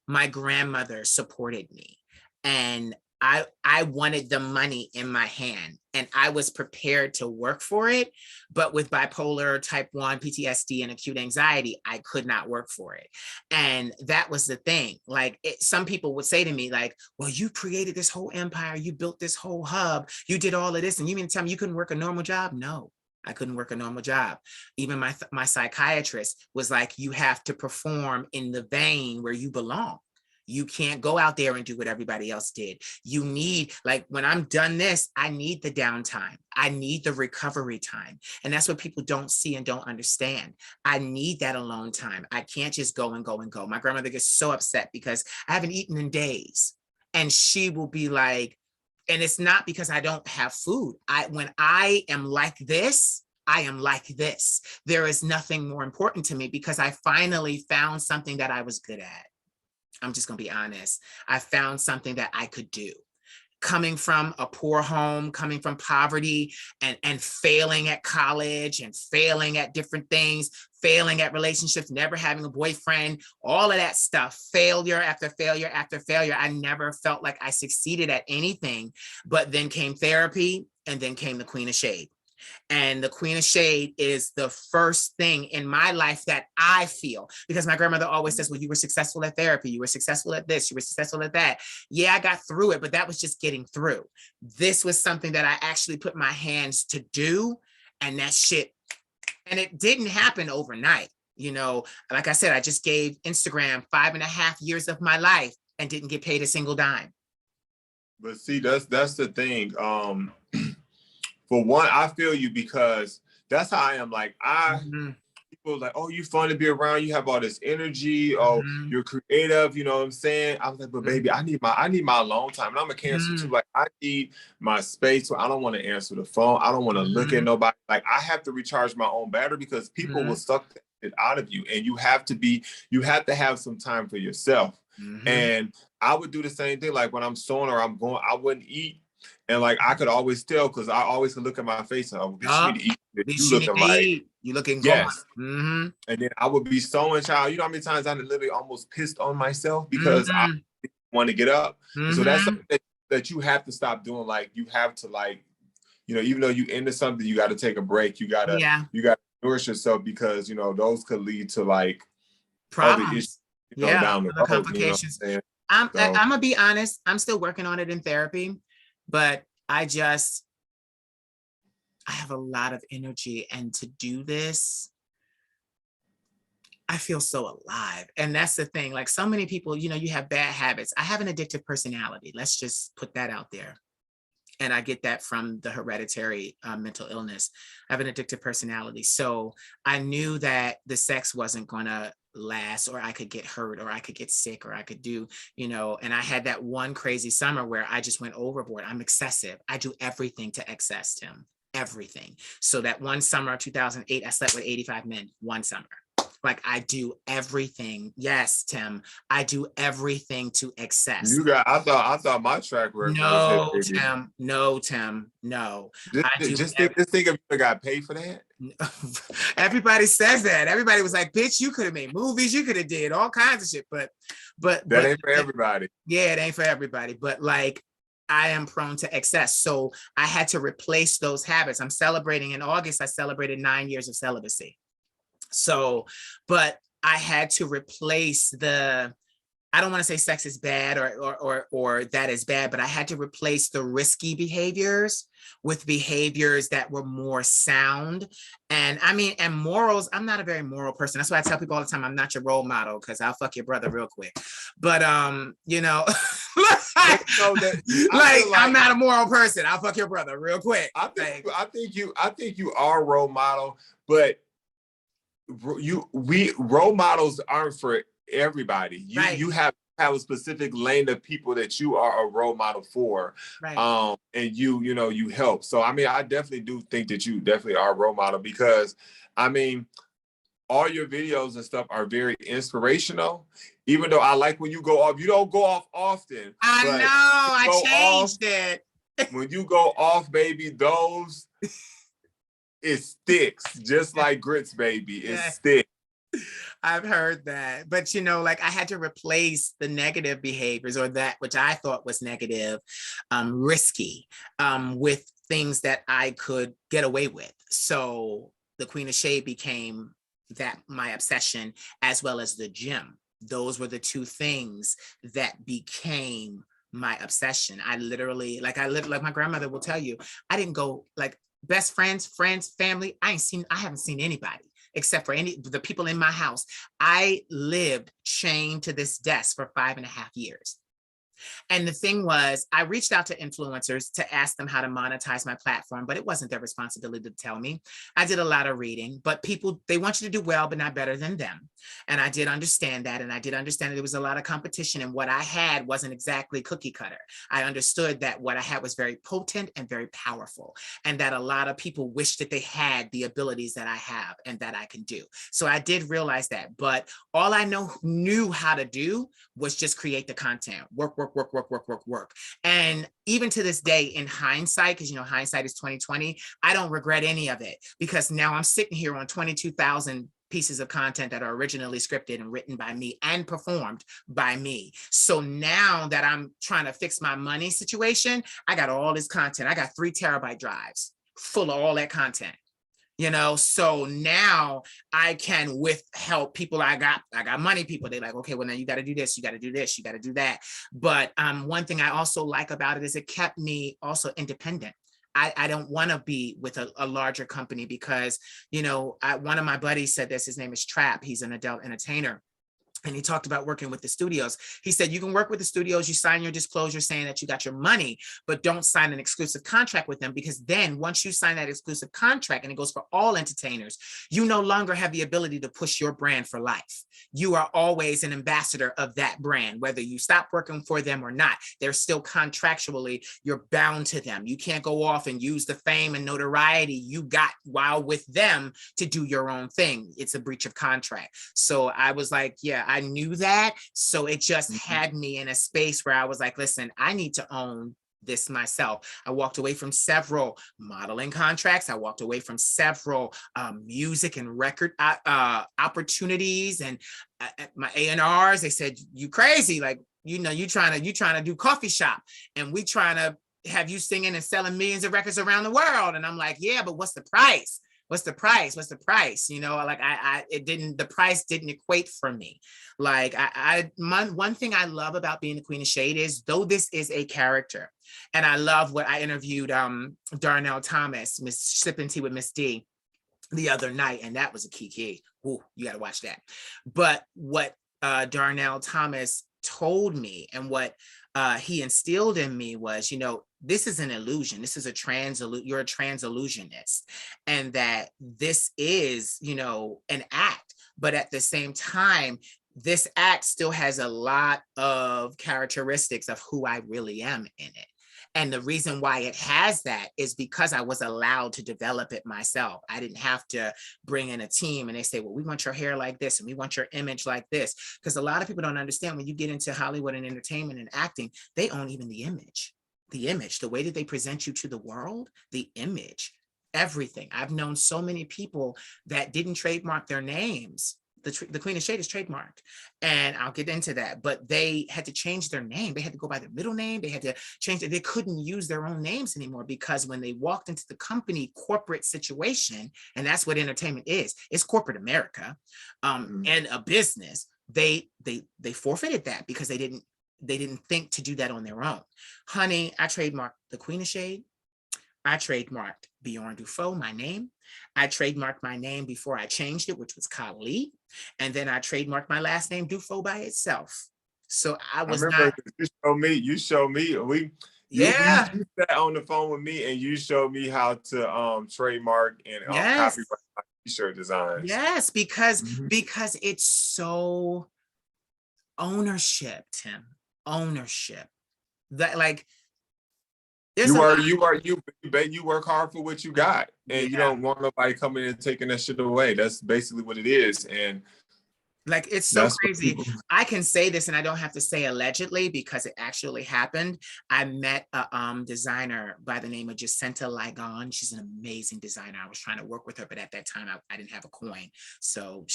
My grandmother supported me. And I wanted the money in my hand and I was prepared to work for it. But with bipolar, type 1, PTSD, and acute anxiety, I could not work for it. And that was the thing. Like some people would say to me like, well, you created this whole empire. You built this whole hub. You did all of this. And you mean to tell me you couldn't work a normal job? No. I couldn't work a normal job. Even my psychiatrist was like, you have to perform in the vein where you belong. You can't go out there and do what everybody else did. You need, like, when I'm done this, I need the downtime. I need the recovery time. And that's what people don't see and don't understand. I need that alone time. I can't just go and go and go. My grandmother gets so upset because I haven't eaten in days. And she will be like, and it's not because I don't have food. When I am like this, I am like this. There is nothing more important to me because I finally found something that I was good at. I'm just going to be honest. I found something that I could do. Coming from a poor home, coming from poverty and failing at college and failing at different things, failing at relationships, never having a boyfriend, all of that stuff, failure after failure after failure. I never felt like I succeeded at anything, but then came therapy and then came the Queen of Shade. And the Queen of Shade is the first thing in my life that I feel, because my grandmother always says, well, you were successful at therapy. You were successful at this. You were successful at that. Yeah, I got through it, but that was just getting through. This was something that I actually put my hands to do. And that shit, and it didn't happen overnight. You know, like I said, I just gave Instagram 5.5 years of my life and didn't get paid a single dime. But see, that's the thing. For one, I feel you because that's how I am. Like people like, oh, you fun to be around. You have all this energy. Oh, you're creative. You know what I'm saying? I was like, but baby, I need my alone time. And I'm a Cancer too. Like I need my space. So I don't want to answer the phone. I don't want to look at nobody. Like I have to recharge my own battery because people will suck it out of you, and you have to have some time for yourself. And I would do the same thing. Like when I'm sewing or I'm going, I wouldn't eat. And like I could always tell because I always could look at my face and bitch, you need to eat. You looking like you looking yes. And then I would be sewing, child. You know how many times I literally almost pissed on myself because I didn't want to get up. So that's something that you have to stop doing. Like you have to like, you know, even though you into something, you got to take a break. You gotta nourish yourself because you know those could lead to like problems. Other issues, down the road, complications. You know I'm gonna be honest. I'm still working on it in therapy. But I have a lot of energy, and to do this, I feel so alive. And that's the thing. Like so many people, you know, you have bad habits. I have an addictive personality. Let's just put that out there. And I get that from the hereditary mental illness. I have an addictive personality. So I knew that the sex wasn't going to last, or I could get hurt, or I could get sick, or I could do, you know, and I had that one crazy summer where I just went overboard. I'm excessive. I do everything to excess, Tim, everything. So that one summer of 2008, I slept with 85 men, one summer. Like I do everything. Yes, Tim, I do everything to excess. I thought my track record was hit, No, baby. Tim, no, Tim, no. Just, I do just think, just think if you got paid for that. Everybody says that. Everybody was like, bitch, you could have made movies, you could have did all kinds of shit. But That ain't for everybody. Yeah, it ain't for everybody. But like I am prone to excess. So I had to replace those habits. I'm celebrating in August, I celebrated 9 years of celibacy. So, but I had to replace the, I don't want to say sex is bad or that is bad, but I had to replace the risky behaviors with behaviors that were more sound. And I mean, and morals, I'm not a very moral person. That's why I tell people all the time, I'm not your role model because I'll fuck your brother real quick. But you know, like, I'm not a moral person. I'll fuck your brother real quick. I think you are a role model, but role models aren't for everybody. You have a specific lane of people that you are a role model for, right. And you help. So I mean, I definitely do think that you definitely are a role model, because I mean, all your videos and stuff are very inspirational. Even though I like when you go off, you don't go off often. I know, I changed it. When you go off, baby, those it sticks just like grits, baby. It sticks. I've heard that. But, you know, like I had to replace the negative behaviors, or that which I thought was negative, risky, with things that I could get away with. So the Queen of Shade became that my obsession, as well as the gym. Those were the two things that became my obsession. I literally, like my grandmother will tell you, I didn't go like best friends, family. I haven't seen anybody except for the people in my house. I lived chained to this desk for 5.5 years. And the thing was, I reached out to influencers to ask them how to monetize my platform, but it wasn't their responsibility to tell me. I did a lot of reading, but people, they want you to do well, but not better than them. And I did understand that. And I did understand that there was a lot of competition, and what I had wasn't exactly cookie cutter. I understood that what I had was very potent and very powerful, and that a lot of people wish that they had the abilities that I have and that I can do. So I did realize that, but all I knew how to do was just create the content, work. And even to this day, in hindsight, because hindsight is 2020, I don't regret any of it, because now I'm sitting here on 22,000 pieces of content that are originally scripted and written by me and performed by me. So now that I'm trying to fix my money situation, I got all this content. I got 3 terabyte drives full of all that content. So now I can, with help, people I got money people, they're like, okay, well, now you got to do this, you got to do this, you got to do that. But one thing I also like about it is it kept me also independent. I don't want to be with a larger company, because, one of my buddies said this, his name is Trap. He's an adult entertainer. And he talked about working with the studios. He said, you can work with the studios, you sign your disclosure saying that you got your money, but don't sign an exclusive contract with them, because then once you sign that exclusive contract, and it goes for all entertainers, you no longer have the ability to push your brand for life. You are always an ambassador of that brand, whether you stop working for them or not. They're still contractually, you're bound to them. You can't go off and use the fame and notoriety you got while with them to do your own thing. It's a breach of contract. So I was like, yeah, I knew that. So it just had me in a space where I was like, listen, I need to own this myself. I walked away from several modeling contracts. I walked away from several music and record opportunities, and my A&Rs, they said, you crazy. Like, you trying to do coffee shop, and we trying to have you singing and selling millions of records around the world. And I'm like, yeah, but what's the price? What's the price? What's the price? The price didn't equate for me. Like one thing I love about being the Queen of Shade is, though this is a character, and I love what I interviewed Darnell Thomas, Miss Sipping Tea with Miss D, the other night, and that was a key. Ooh, you got to watch that. But what Darnell Thomas told me and what he instilled in me was, this is an illusion. This is you're a trans illusionist. And that this is, an act. But at the same time, this act still has a lot of characteristics of who I really am in it. And the reason why it has that is because I was allowed to develop it myself. I didn't have to bring in a team and they say, well, we want your hair like this and we want your image like this. Because a lot of people don't understand when you get into Hollywood and entertainment and acting, they own even the image, the way that they present you to the world, the image, everything. I've known so many people that didn't trademark their names. The Queen of Shade is trademarked, and I'll get into that, but they had to change their name. They had to go by their middle name. They had to change it. They couldn't use their own names anymore because when they walked into the company corporate situation, and that's what entertainment is, it's corporate America, and a business, they forfeited that because they didn't think to do that on their own. Honey, I trademarked the Queen of Shade. I trademarked Bjorn Dufault, my name. I trademarked my name before I changed it, which was Kali. And then I trademarked my last name Dufault by itself. So I remember you showed me, you sat on the phone with me and you showed me how to trademark and copyright t-shirt designs. Yes, because it's so ownership, Tim. Ownership. That like you work hard for what you got, and you don't want nobody coming in and taking that shit away. That's basically what it is. And like, it's so crazy. I can say this and I don't have to say allegedly because it actually happened. I met a designer by the name of Jacinta Ligon. She's an amazing designer. I was trying to work with her, but at that time I didn't have a coin. So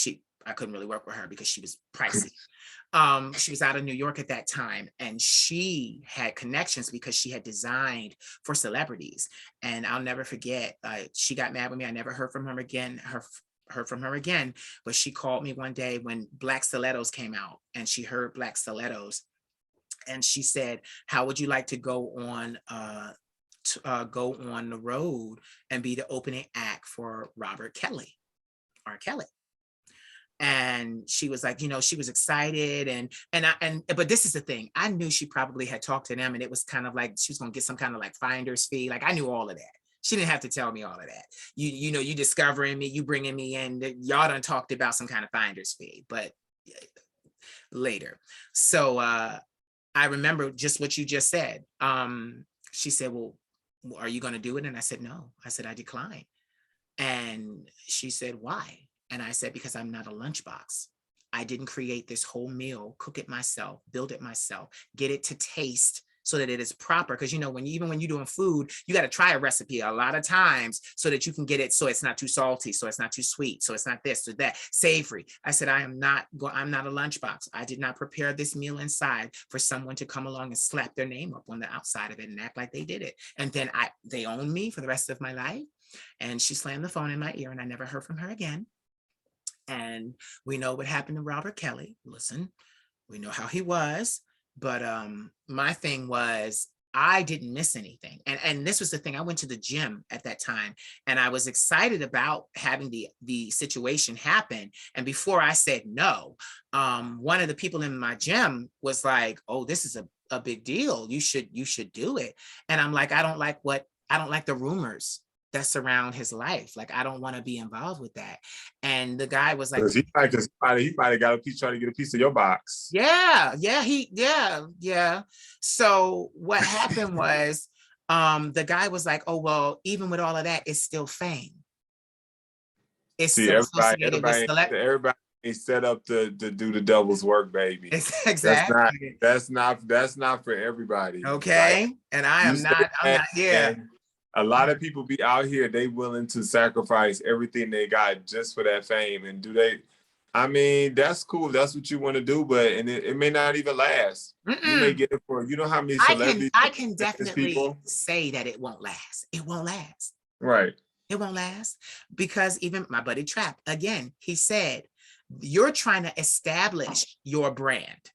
I couldn't really work with her because she was pricey. She was out of New York at that time, and she had connections because she had designed for celebrities. And I'll never forget, she got mad with me. I never heard from her again, but she called me one day when Black Stilettos came out, and she heard Black Stilettos, and she said, how would you like to go on the road and be the opening act for R. Kelly? And she was like, she was excited, but this is the thing, I knew she probably had talked to them, and it was kind of like she was gonna get some kind of like finder's fee. Like, I knew all of that. She didn't have to tell me all of that. You discovering me, you bringing me in, y'all done talked about some kind of finder's fee, but later. So I remember just what you just said. She said, well, are you gonna do it? And I said, no. I said, I decline. And she said, why? And I said, because I'm not a lunchbox. I didn't create this whole meal, cook it myself, build it myself, get it to taste so that it is proper. Because, even when you're doing food, you got to try a recipe a lot of times so that you can get it so it's not too salty, so it's not too sweet, so it's not this or that, savory. I said, I'm not a lunchbox. I did not prepare this meal inside for someone to come along and slap their name up on the outside of it and act like they did it. And then they own me for the rest of my life. And she slammed the phone in my ear, and I never heard from her again. And we know what happened to Robert Kelly. Listen, we know how he was. But my thing was, I didn't miss anything. And this was the thing. I went to the gym at that time, and I was excited about having the situation happen. And before I said no, one of the people in my gym was like, oh, this is a big deal. You should do it. And I'm like, I don't like the rumors that surround his life. Like, I don't want to be involved with that. And the guy was like, he might have got a piece, trying to get a piece of your box. Yeah. So what happened was, the guy was like, oh, well, even with all of that, it's still fame. It's still everybody is set up to do the devil's work, baby. Exactly. That's not for everybody. Okay. Like, and I'm not here. A lot of people be out here, they willing to sacrifice everything they got just for that fame. And I mean, that's cool. That's what you want to do, but it may not even last. You may get it for, how many celebrities. I can definitely say that it won't last. It won't last. Right. It won't last because even my buddy Trap, again, he said, you're trying to establish your brand.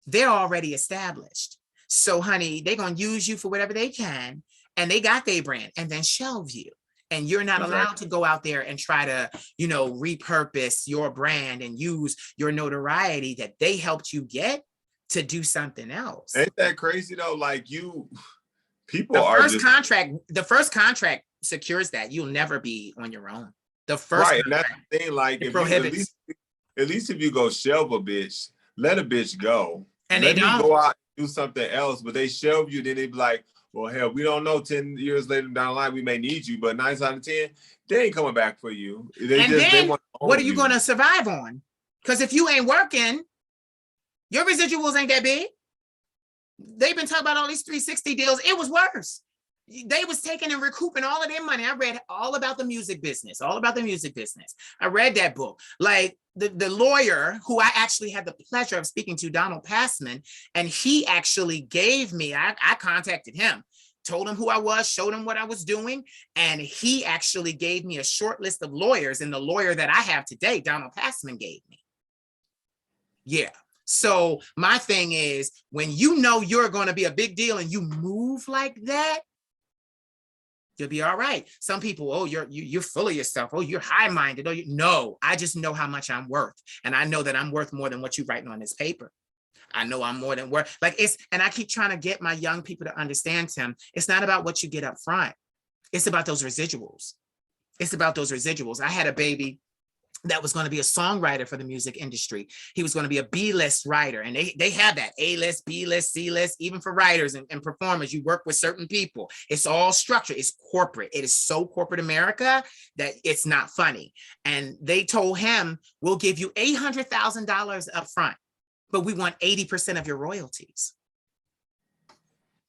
They're already established. So honey, they're going to use you for whatever they can. And they got their brand and then shelve you. And you're not Exactly. allowed to go out there and try to, you know, repurpose your brand and use your notoriety that they helped you get to do something else. Ain't that crazy though? Like people The are first just contract secures that you'll never be on your own. The first right, and that's the thing. Like it if you prohibits, at least if you go shelve a bitch, let a bitch go. and they Let me don't. go out and do something else. But they shelve you, then they be like, well, hell, we don't know. 10 years later down the line, we may need you, but 9 out of 10, they ain't coming back for you. And They then want to what are own you going to survive on? Because if you ain't working, your residuals ain't that big. They've been talking about all these 360 deals. It was worse. They was taking and recouping all of their money. I read all about the music business, I read that book. Like the lawyer who I actually had the pleasure of speaking to, Donald Passman, and he actually gave me, I contacted him, told him who I was, showed him what I was doing, and he actually gave me a short list of lawyers, and the lawyer that I have today, Donald Passman, gave me. Yeah. So my thing is, when you know you're going to be a big deal and you move like that, you'll be all right. Some people, oh, you're full of yourself. Oh, you're high-minded. Oh, no, I just know how much I'm worth. And I know that I'm worth more than what you're writing on this paper. I know I'm more than worth. Like and I keep trying to get my young people to understand, Tim, it's not about what you get up front. It's about those residuals. I had a baby that was going to be a songwriter for the music industry. He was going to be a B-list writer. And they have that A-list, B-list, C-list, even for writers and performers. You work with certain people. It's all structured. It's corporate. It is so corporate America that it's not funny. And they told him, we'll give you $800,000 up front, but we want 80% of your royalties.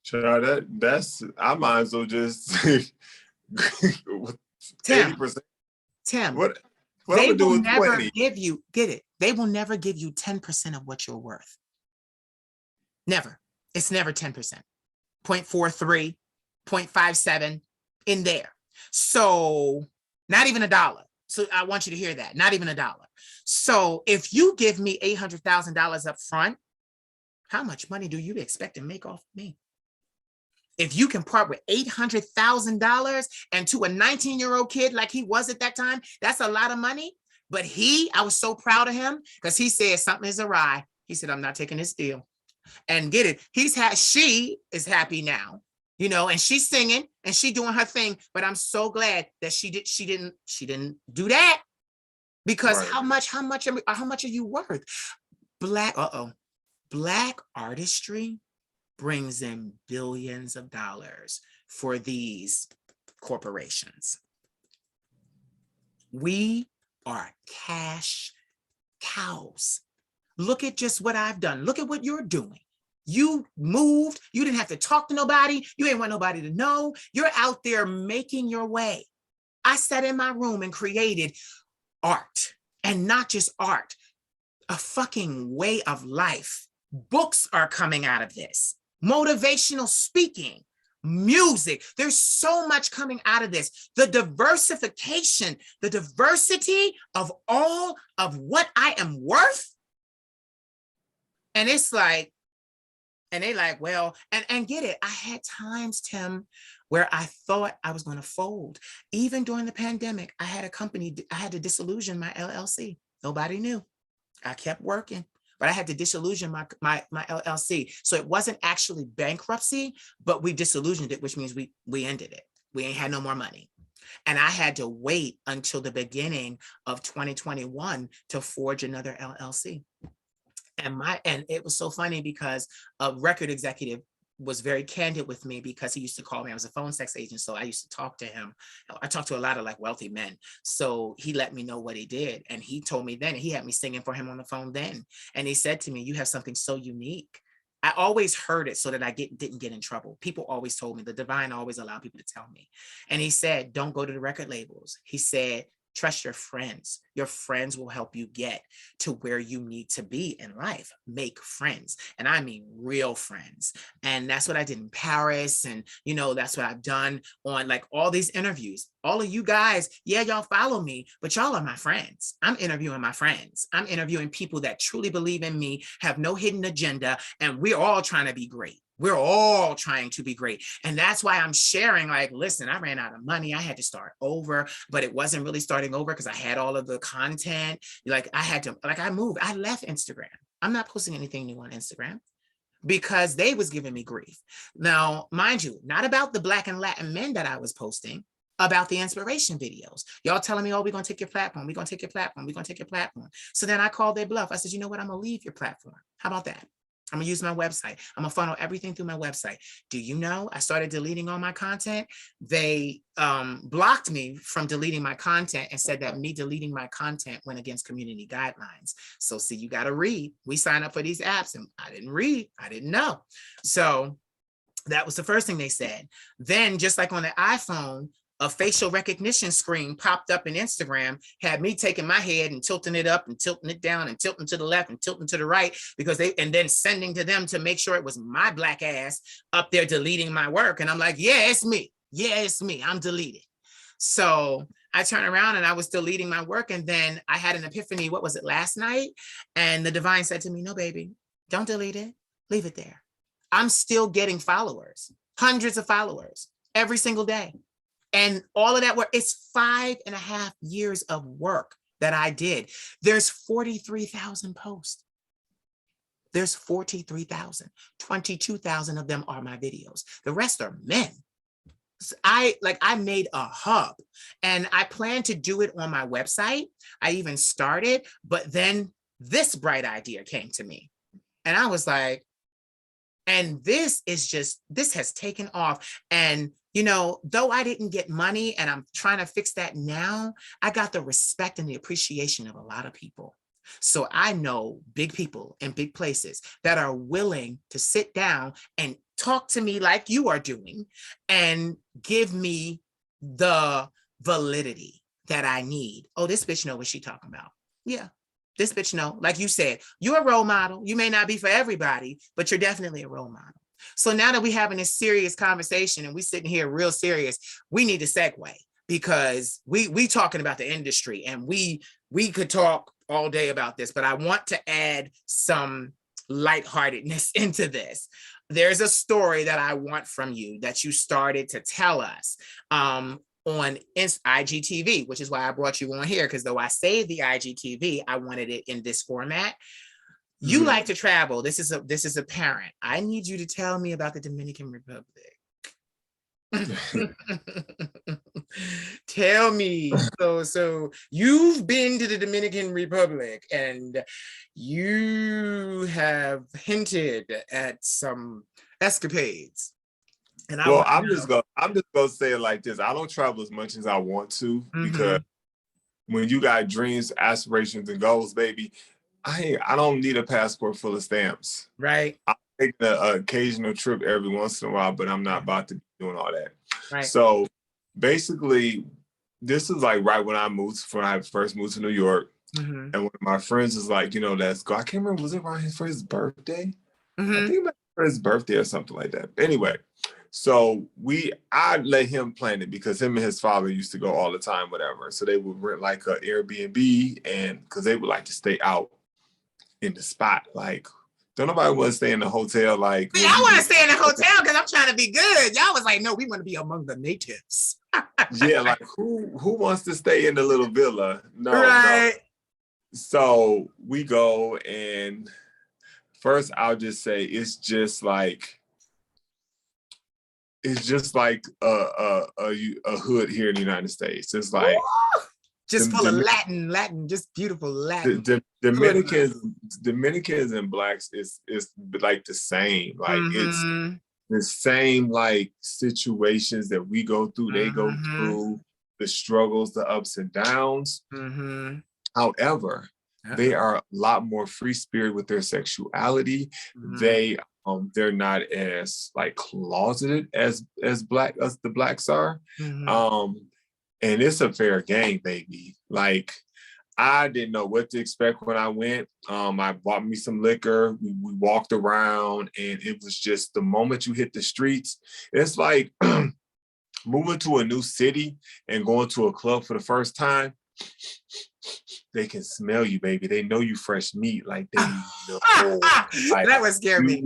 Sure, that's, I might as well just 80%. Tim, what they I'm gonna do will with never 20? give you, get it? They will never give you 10% of what you're worth. Never. It's never 10%. 0.43, 0.57 in there. So not even $1. So I want you to hear that. Not even $1. So if you give me $800,000 up front, how much money do you expect to make off me? If you can part with $800,000 and to a 19-year-old kid like he was at that time, that's a lot of money. But I was so proud of him because he said something is awry. He said, I'm not taking this deal. And get it. She is happy now, you know, and she's singing and she doing her thing. But I'm so glad that she didn't do that, because Right. how much are you worth? Black artistry brings in billions of dollars for these corporations. We are cash cows. Look at just what I've done. Look at what you're doing. You moved. You didn't have to talk to nobody. You ain't want nobody to know. You're out there making your way. I sat in my room and created art, and not just art, a fucking way of life. Books are coming out of this. Motivational speaking, music. There's so much coming out of this. The diversification, the diversity of all of what I am worth. And it's like, and they like, well, and get it. I had times, Tim, where I thought I was going to fold. Even during the pandemic, I had a company, I had to disillusion my LLC. Nobody knew. I kept working, but I had to disillusion my LLC. So it wasn't actually bankruptcy, but we disillusioned it, which means we ended it. We ain't had no more money. And I had to wait until the beginning of 2021 to forge another LLC. And it was so funny because a record executive was very candid with me, because he used to call me. I was a phone sex agent, so I used to talk to him. I talked to a lot of like wealthy men. So he let me know what he did. And he told me then, he had me singing for him on the phone then. And he said to me, you have something so unique. I always heard it so that I didn't get in trouble. People always told me, the divine always allowed people to tell me. And he said, don't go to the record labels. He said, trust your friends. Your friends will help you get to where you need to be in life. Make friends. And I mean real friends. And that's what I did in Paris. And, you know, that's what I've done on like all these interviews. All of you guys, yeah, y'all follow me, but y'all are my friends. I'm interviewing my friends. I'm interviewing people that truly believe in me, have no hidden agenda, and we're all trying to be great. We're all trying to be great. And that's why I'm sharing, like, listen, I ran out of money. I had to start over, but it wasn't really starting over because I had all of the content. Like I had to, like I moved, I left Instagram. I'm not posting anything new on Instagram because they was giving me grief. Now, mind you, not about the Black and Latin men that I was posting, about the inspiration videos. Y'all telling me, oh, we're going to take your platform. We're going to take your platform. We're going to take your platform. So then I called their bluff. I said, you know what? I'm going to leave your platform. How about that? I'm gonna use my website. I'm gonna funnel everything through my website. Do you know, I started deleting all my content. They blocked me from deleting my content and said that me deleting my content went against community guidelines. So see, you gotta read. We sign up for these apps and I didn't read, I didn't know. So that was the first thing they said. Then just like on the iPhone, a facial recognition screen popped up in Instagram, had me taking my head and tilting it up and tilting it down and tilting to the left and tilting to the right because and then sending to them to make sure it was my black ass up there deleting my work. And I'm like, yeah, it's me. Yeah, it's me. I'm deleted. So I turned around and I was deleting my work. And then I had an epiphany. What was it, last night? And the divine said to me, no, baby, don't delete it. Leave it there. I'm still getting followers, hundreds of followers every single day. And all of that work, it's 5.5 years of work that I did. There's 43,000 posts. There's 43,000, 22,000 of them are my videos. The rest are men. I made a hub and I plan to do it on my website. I even started, but then this bright idea came to me and I was like, and this has taken off. And you know, though I didn't get money and I'm trying to fix that now, I got the respect and the appreciation of a lot of people. So I know big people in big places that are willing to sit down and talk to me like you are doing and give me the validity that I need. Oh, this bitch know what she talking about. Yeah, this bitch know. Like you said, you're a role model. You may not be for everybody, but you're definitely a role model. So now that we're having this serious conversation and we sitting here real serious, we need to segue because we talking about the industry and we could talk all day about this, but I want to add some lightheartedness into this. There's a story that I want from you that you started to tell us on IGTV, which is why I brought you on here, because though I saved the IGTV, I wanted it in this format. You like to travel. This is a parent. I need you to tell me about the Dominican Republic. Tell me. So you've been to the Dominican Republic and you have hinted at some escapades. And well, I'm just gonna say it like this. I don't travel as much as I want to because when you got dreams, aspirations, and goals, baby, I don't need a passport full of stamps. Right. I'll take the occasional trip every once in a while, but I'm not about to be doing all that. Right. So basically, this is like right when I first moved to New York. And one of my friends was like, you know, let's go. I can't remember, was it around for his birthday? I think it was for his birthday or something like that. Anyway, so I let him plan it because him and his father used to go all the time, whatever. So they would rent like an Airbnb and because they would like to stay out in the spot. Like, don't nobody want to stay in the hotel. Like, I want to stay in the hotel because I'm trying to be good. Y'all was like, no, we want to be among the natives. Yeah, like who wants to stay in the little villa? No, right. no. So we go, and first I'll just say it's just like a hood here in the United States. It's like just full of Latin, just beautiful Latin. Dominicans and blacks is like the same. Like it's the same like situations that we go through. They go through the struggles, the ups and downs. However, they are a lot more free spirit with their sexuality. They're not as like closeted as the blacks are. And it's a fair game, baby. Like, I didn't know what to expect when I went. I bought me some liquor. We walked around, and it was just the moment you hit the streets, it's like moving to a new city and going to a club for the first time. They can smell you, baby. They know you fresh meat. Like, they know. Like, that would scare me.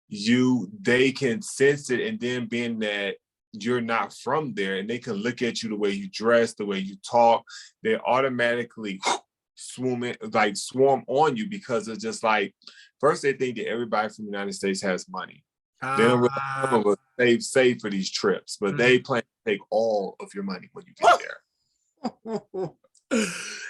they can sense it, and then being that you're not from there, and they can look at you, the way you dress, the way you talk, they automatically swarm on you, because it's just like, first they think that everybody from the United States has money. They don't really some of us save for these trips, but they plan to take all of your money when you get there.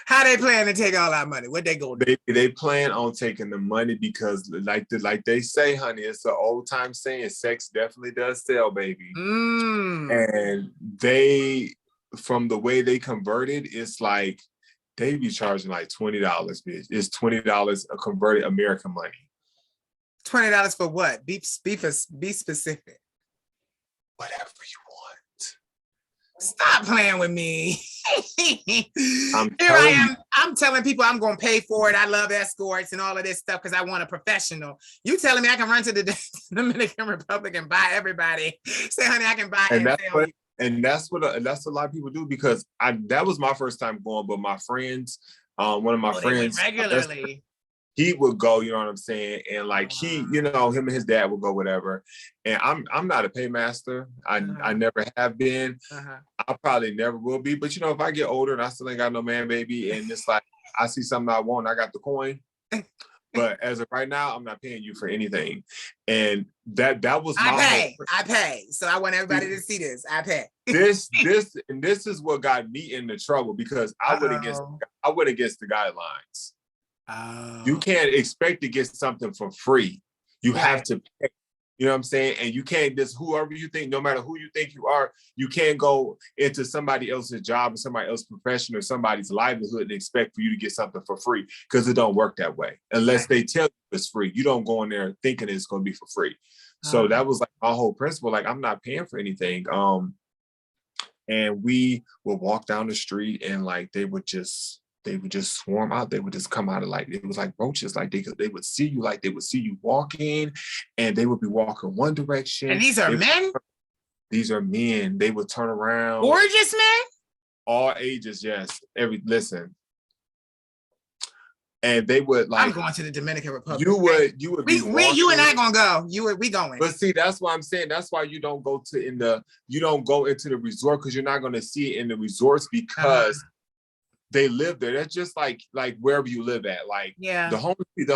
How they plan to take all our money? What they gonna do? They plan on taking the money because, like they say, honey, it's an old time saying, sex definitely does sell, baby. And they, from the way they converted, it's like they be charging like $20, bitch. It's $20 a converted American money. $20 for what? Be specific. Whatever you want. Stop playing with me. I'm telling people I'm going to pay for it. I love escorts and all of this stuff because I want a professional. You telling me I can run to the Dominican Republic and buy everybody? Say, honey, I can buy and sell you. And that's what a lot of people do, because that was my first time going, but my friends, one of my friends regularly, he would go, you know what I'm saying? And like he, you know, him and his dad would go, whatever. And I'm not a paymaster. I never have been. I probably never will be. But you know, if I get older and I still ain't got no man baby, and it's like I see something I want, I got the coin. But as of right now, I'm not paying you for anything. And that was my I pay. So I want everybody to see this. I pay. This is what got me into trouble, because I went against the guidelines. You can't expect to get something for free. You have to pay. You know what I'm saying? And you can't just, whoever you think, no matter who you think you are, you can't go into somebody else's job or somebody else's profession or somebody's livelihood and expect for you to get something for free, because it don't work that way. Unless they tell you it's free. You don't go in there thinking it's going to be for free. So that was like my whole principle. Like, I'm not paying for anything. And we would walk down the street, and like they would just swarm out. They would just come out of, like, it was like roaches. Like they would see you, like they would see you walking, and they would be walking one direction. And these are men? These are men. They would turn around. Gorgeous men? All ages, yes. Listen. And they would, like, I'm going to the Dominican Republic. You would you and I gonna go. We going. But see, that's why I'm saying, that's why you don't go into the resort, because you're not gonna see it in the resorts, because they live there. That's just like wherever you live at. Like, the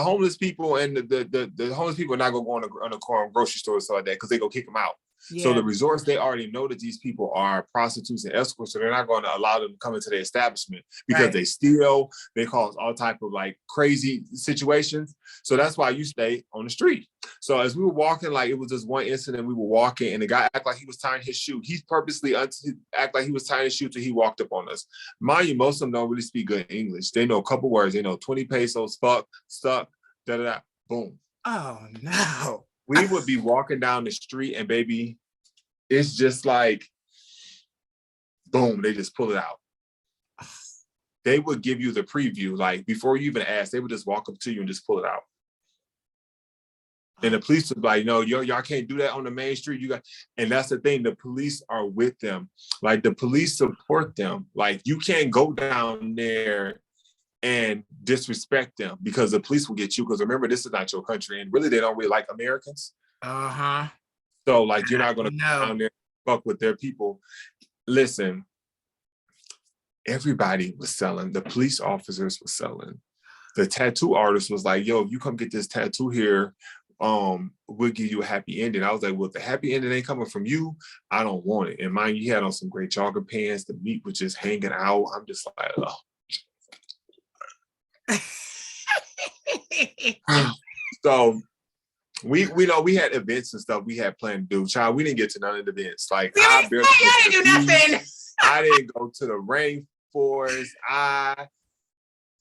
homeless people and the homeless people are not gonna go on a grocery store or stuff like that, because they go kick them out. So the resorts, they already know that these people are prostitutes and escorts, so they're not going to allow them to come into their establishment, because they steal, they cause all type of like crazy situations. So that's why you stay on the street. So as we were walking, like, it was just one incident, we were walking, and the guy acted like he was tying his shoe. He purposely acted like he was tying his shoe till he walked up on us. Mind you, most of them don't really speak good English. They know a couple words. They know 20 pesos, fuck, stuck, da-da-da, boom. Oh, no. We would be walking down the street, and baby, it's just like, boom, they just pull it out. They would give you the preview, like, before you even ask, they would just walk up to you and just pull it out. And the police would be like, no, y'all can't do that on the main street. And that's the thing, the police are with them. Like, the police support them. Like, you can't go down there and disrespect them, because the police will get you. Because remember, this is not your country, and really, they don't really like Americans. So, like, you're not going to go down there and fuck with their people. Listen, everybody was selling. The police officers were selling. The tattoo artist was like, yo, if you come get this tattoo here, we'll give you a happy ending. I was like, well, if the happy ending ain't coming from you, I don't want it. And mind you, he had on some great jogger pants. The meat was just hanging out. I'm just like, oh. So we had events and stuff we had planned to do. Child, we didn't get to none of the events. Like, I didn't do nothing. I didn't go to the rainforest.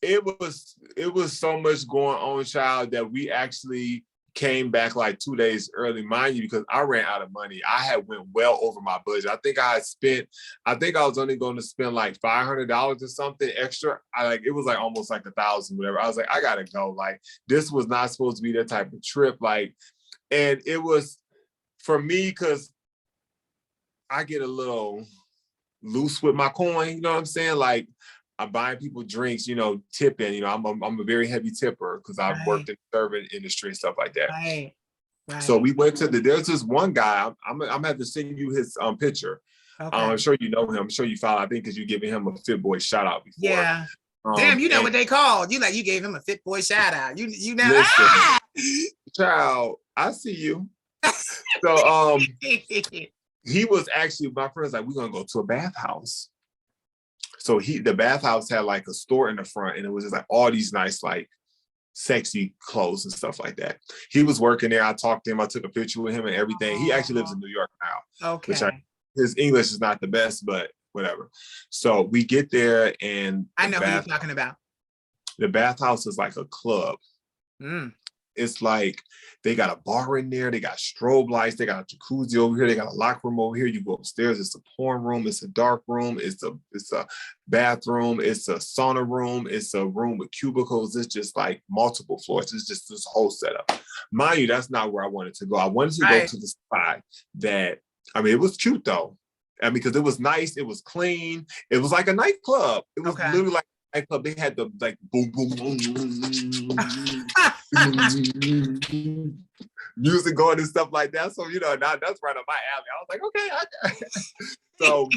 It was so much going on, child, that we actually came back like 2 days early, mind you, because I ran out of money. I had went well over my budget. I think I was only going to spend like $500 or something extra. It was like almost like $1,000, whatever. I was like, I gotta go. Like, this was not supposed to be that type of trip. Like, and it was for me, because I get a little loose with my coin, you know what I'm saying? Like, I'm buying people drinks, tipping. I'm a very heavy tipper, because I've worked in the serving industry and stuff like that. So Right. we went to there's this one guy, I'm gonna have to send you his picture. Okay. I'm sure you know him. I'm sure you follow. I think because you giving him a Fit Boy shout out before. Yeah. Damn, you know And what they called. You gave him a Fit Boy shout out. You know. listen, Ah! child, I see you. So he was actually, my friend's like, we're gonna go to a bathhouse. So the bathhouse had like a store in the front, and it was just like all these nice, like sexy clothes and stuff like that. He was working there. I talked to him. I took a picture with him and everything. He actually lives in New York now, which Okay. his English is not the best, but whatever. So we get there, and I know who you're talking about. the bathhouse is like a club. Mm. It's like they got a bar in there, they got strobe lights, they got a jacuzzi over here, they got a locker room over here. You go upstairs, it's a porn room, it's a dark room, it's a bathroom, it's a sauna room, it's a room with cubicles. It's just like multiple floors. It's just this whole setup. Mind you, that's not where I wanted to go. I wanted to go to the spot that, I mean, it was cute though. I mean, because it was nice, it was clean, it was like a nightclub. It was literally like a nightclub. They had the like boom, boom, boom, music going and stuff like that. So, that's right up my alley. I was like, okay. So,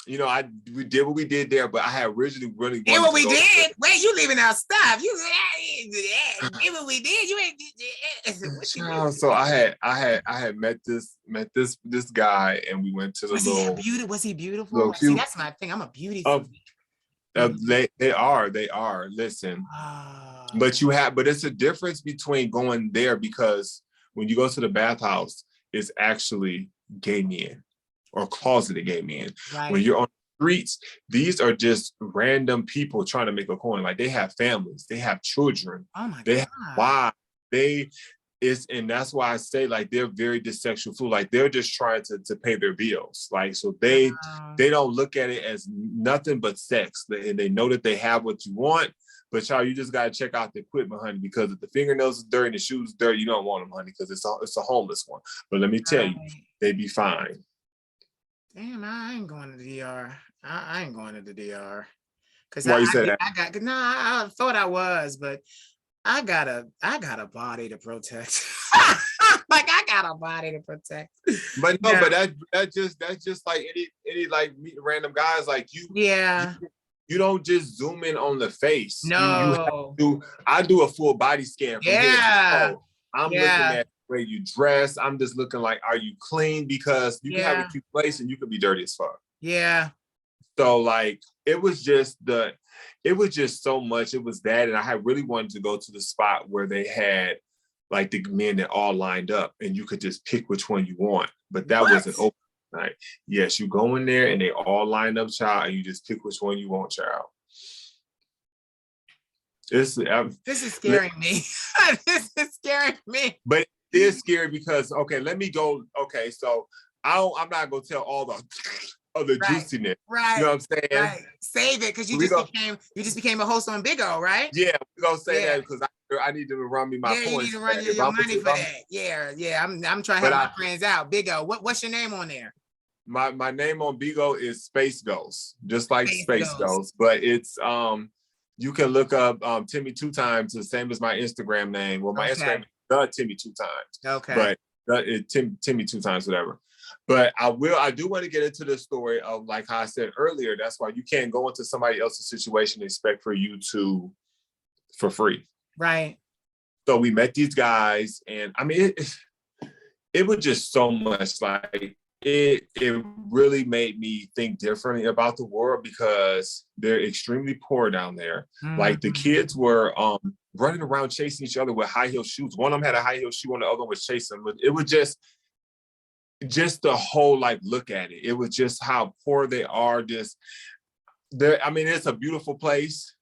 we did what we did there, but I had originally really wanted what we to go did. Wait, you leaving out stuff. You did what we did. You ain't. So I had met this guy, and we went to the Was he beautiful? Little See, that's my thing. I'm a beauty. They are. Listen, but it's a difference between going there, because when you go to the bathhouse, it's actually gay men or closeted gay men. Right. When you're on the streets, these are just random people trying to make a coin. Like, they have families, they have children, they have wives, and that's why I say, like, they're very sexual fluid. Like, they're just trying to pay their bills. Like, so they don't look at it as nothing but sex. They know that they have what you want, but you just gotta check out the equipment, honey, because if the fingernails are dirty and the shoes are dirty, you don't want them, honey, because it's a homeless one. But let me tell you, they be fine. Damn, I ain't going to the DR. I ain't going to the DR. Why you say that? I thought I was, but I got a body to protect. Like, I got a body to protect. But no, but that's just like any like meeting random guys like you. Yeah. You don't just zoom in on the face. No. I do a full body scan from head to toe. I'm looking at the way you dress. I'm just looking like, are you clean? Because you can have a cute place and you can be dirty as fuck. Yeah. So like, it was just so much. It was that, and I had really wanted to go to the spot where they had like the men that all lined up, and you could just pick which one you want. But that wasn't open night. Yes, you go in there and they all lined up, child, and you just pick which one you want, child. This is scaring me. This is scaring me. But it is scary because, let me go. Okay, so I'm not gonna tell all the juiciness. Right. You know what I'm saying? Right. Save it, because you just became a host on Bigo, right? Yeah, we're gonna say that because I need them to run me my points. You need to run your money for that. Yeah. I'm trying to help my friends out. Bigo. What's your name on there? My name on Bigo is Space Ghost, just like Space Ghost. But it's you can look up Timmy 2 times, the same as my Instagram name. Well, my Instagram is the Timmy 2 times. Okay. But Timmy 2 times, whatever. But I do want to get into the story of, like how I said earlier, that's why you can't go into somebody else's situation and expect for you for free. Right. So we met these guys, and I mean, it was just so much. Like, it really made me think differently about the world, because they're extremely poor down there. Mm-hmm. Like, the kids were running around chasing each other with high heel shoes. One of them had a high heel shoe, and the other one was chasing. But it was just the whole, like, look at it. It was just how poor they are. I mean, it's a beautiful place,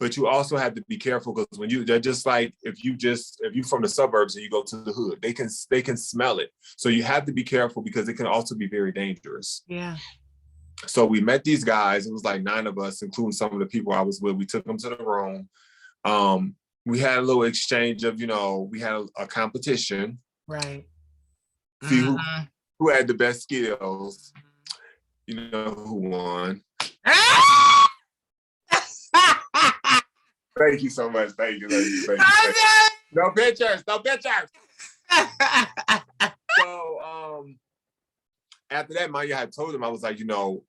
but you also have to be careful, because they're just like, if you from the suburbs and you go to the hood, they can smell it. So you have to be careful, because it can also be very dangerous. Yeah. So we met these guys. It was like 9 of us, including some of the people I was with. We took them to the room. We had a little exchange of, we had a competition. Right. See who had the best skills. You know who won. Thank you so much. Thank you. No pictures. So after that, Maya had told him, I was like, you know,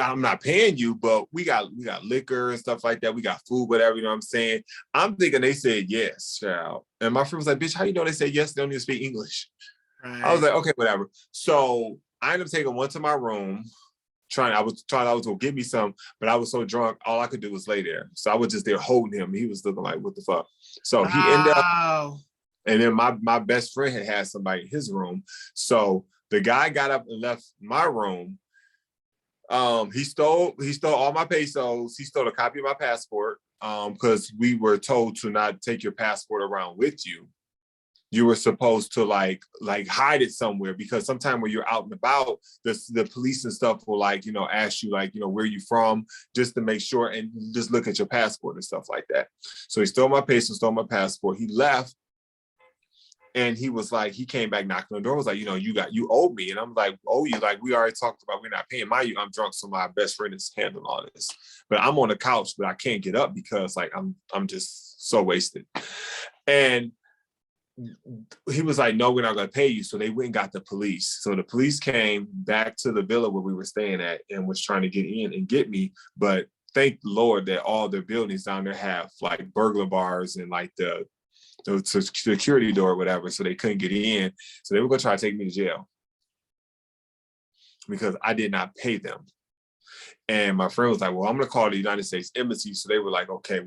I'm not paying you, but we got liquor and stuff like that. We got food, whatever, you know what I'm saying? I'm thinking they said yes, child. And my friend was like, bitch, how you know they said yes? They don't even speak English. Right. I was like, okay, whatever. So I ended up taking one to my room. I was gonna get me some, but I was so drunk, all I could do was lay there. So I was just there holding him. He was looking like, what the fuck? So he ended up, and then my best friend had somebody in his room. So the guy got up and left my room. He stole all my pesos. He stole a copy of my passport. Because we were told to not take your passport around with you. You were supposed to like hide it somewhere, because sometimes when you're out and about, the police and stuff will like, you know, ask you like, you know, where you from, just to make sure, and just look at your passport and stuff like that. So he stole my pesos, stole my passport. He left. And he was like, he came back knocking on the door, was like, you know, you owe me. And I'm like, owe you? Like, we already talked about, we're not paying. I'm drunk, so my best friend is handling all this. But I'm on the couch, but I can't get up because like I'm just so wasted. And he was like, no, we're not gonna pay you. So they went and got the police. So the police came back to the villa where we were staying at and was trying to get in and get me. But thank the Lord that all their buildings down there have like burglar bars and like the security door or whatever, so they couldn't get in. So they were going to try to take me to jail because I did not pay them. And my friend was like, well, I'm going to call the United States Embassy. So they were like, okay,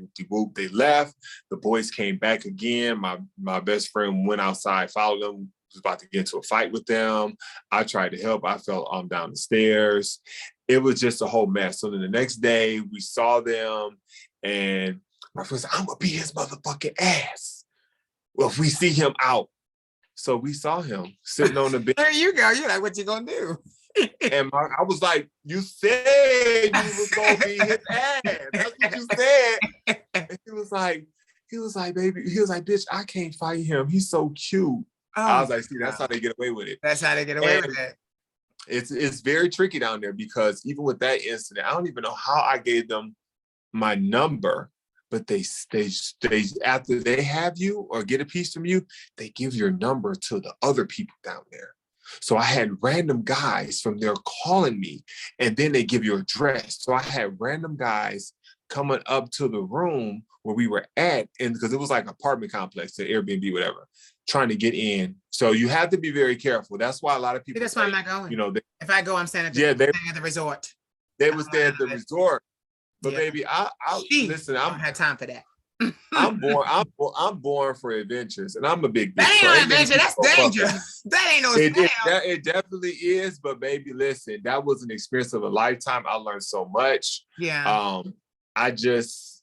they left. The boys came back again. My best friend went outside, followed them, was about to get into a fight with them. I tried to help. I fell down the stairs. It was just a whole mess. So then the next day we saw them, and my friend said, I'm going to beat his motherfucking ass. Well, if we see him out. So we saw him sitting on the bench. There you go. You're like, what you gonna do? And I was like, you said you was gonna beat his ass. That's what you said. And he was like, baby, he was like, bitch, I can't fight him. He's so cute. I was like, see, that's how they get away with it. That's how they get away with it. It's very tricky down there, because even with that incident, I don't even know how I gave them my number. But they after they have you or get a piece from you, they give your number to the other people down there. So I had random guys from there calling me, and then they give your address. So I had random guys coming up to the room where we were at, and because it was like an apartment complex, the Airbnb, whatever, trying to get in. So you have to be very careful. That's why a lot of people. That's why I'm not going. You know, if I go, I'm staying at the resort. They would stay at the resort. But baby, I listen. I don't have time for that. I'm born for adventures, and I'm a big bitch. That ain't no adventure. That's danger. That ain't no. It definitely is. But baby, listen, that was an experience of a lifetime. I learned so much. Yeah. I just.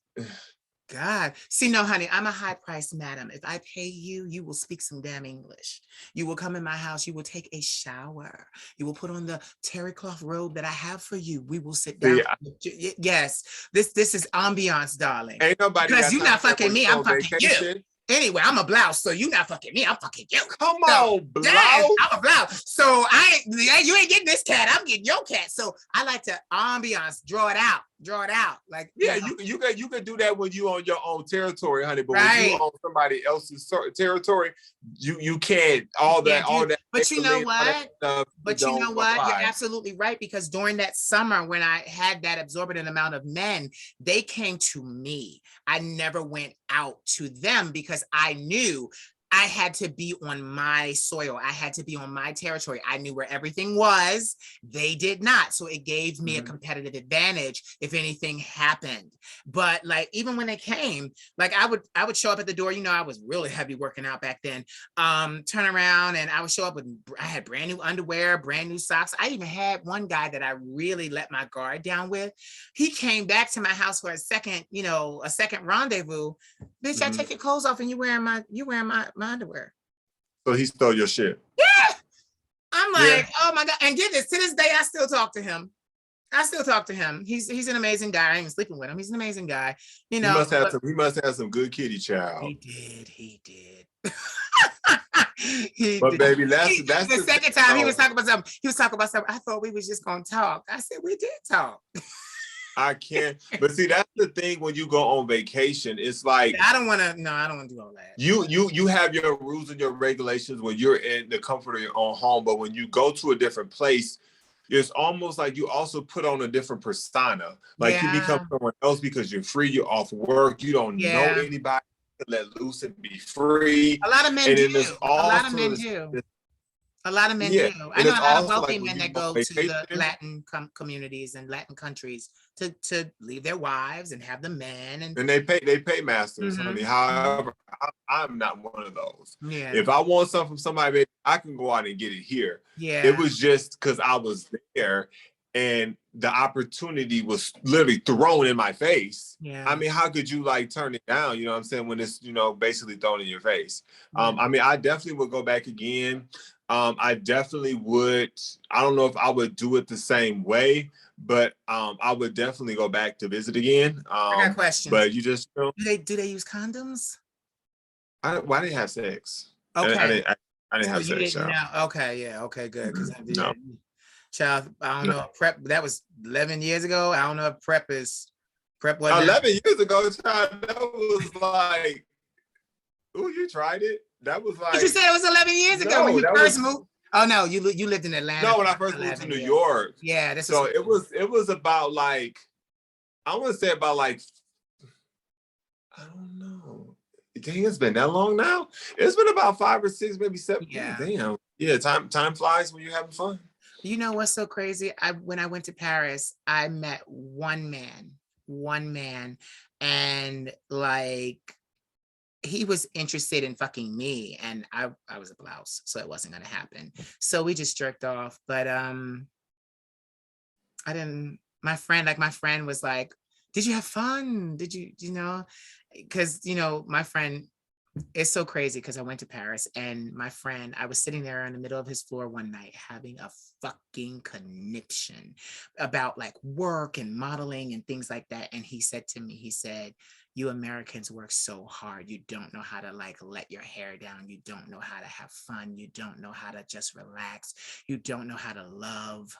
God. See, no, honey, I'm a high-priced madam. If I pay you, you will speak some damn English. You will come in my house. You will take a shower. You will put on the terry cloth robe that I have for you. We will sit down. Yeah. Yes. This is ambiance, darling. Ain't nobody. Because you're not fucking me. I'm fucking you. Anyway, I'm a blouse, so you not fucking me. I'm fucking you. Come on, blouse. Yes, I'm a blouse. So you ain't getting this cat. I'm getting your cat. So I like to ambiance, draw it out. Like, yeah, you can do that when you on your own territory, honey. But when you on somebody else's territory, you can't all that. But you know what? You're absolutely right, because during that summer when I had that exorbitant amount of men, they came to me. I never went out to them because I knew I had to be on my soil. I had to be on my territory. I knew where everything was. They did not. So it gave me a competitive advantage if anything happened. But like, even when they came, like I would show up at the door. You know, I was really heavy working out back then. Turn around and I would show up with, I had brand new underwear, brand new socks. I even had one guy that I really let my guard down with. He came back to my house for a second rendezvous. Bitch, I take your clothes off and you wearing my underwear. So he stole your shit. Yeah. I'm like, oh my God. And get this, to this day, I still talk to him. He's an amazing guy. I ain't sleeping with him. He's an amazing guy. You know, he must have some good kitty, child. He did. Baby, that's the second time he was talking about something. I thought we was just gonna talk. I said, we did talk. I can't. But see, that's the thing when you go on vacation. It's like I don't want to do all that. You have your rules and your regulations when you're in the comfort of your own home. But when you go to a different place, it's almost like you also put on a different persona. Like you become someone else because you're free, you're off work, you don't know anybody, let loose and be free. A lot of men And do. then there's A lot of also men this, do. this A lot of men yeah. do. I And know it's a lot of also wealthy like when men you that go on go to the vacation. Latin communities and Latin countries to leave their wives and have the men. And they pay masters, honey. However, I'm not one of those. Yeah. If I want something from somebody, baby, I can go out and get it here. Yeah. It was just because I was there and the opportunity was literally thrown in my face. Yeah. I mean, how could you like turn it down? You know what I'm saying? When it's, basically thrown in your face. I mean, I definitely would go back again. I definitely would. I don't know if I would do it the same way, but I would definitely go back to visit again. I got questions. But you just do they use condoms? Why didn't have sex? Okay. I didn't have sex. Okay, yeah, okay, good. Because no. Child, I don't know. Prep, that was 11 years ago. I don't know if prep was 11 years ago, child. That was like, oh, you tried it? That was like. Did you say it was 11 years ago when you first moved? Oh no, you lived in Atlanta. No, when I first moved to New York. Yeah, so it was about like, I want to say about like, I don't know. Dang, it's been that long now. It's been about 5 or 6, maybe 7. Yeah. Damn. Yeah, time flies when you're having fun. You know what's so crazy? When I went to Paris, I met one man, and like he was interested in fucking me, and I was a blouse, so it wasn't gonna happen. So we just jerked off. But I didn't. My friend was like, "Did you have fun? Did you Because my friend. It's so crazy because I went to Paris and my friend, I was sitting there in the middle of his floor one night having a fucking conniption about like work and modeling and things like that. And he said to me, you Americans work so hard. You don't know how to like let your hair down. You don't know how to have fun. You don't know how to just relax. You don't know how to love.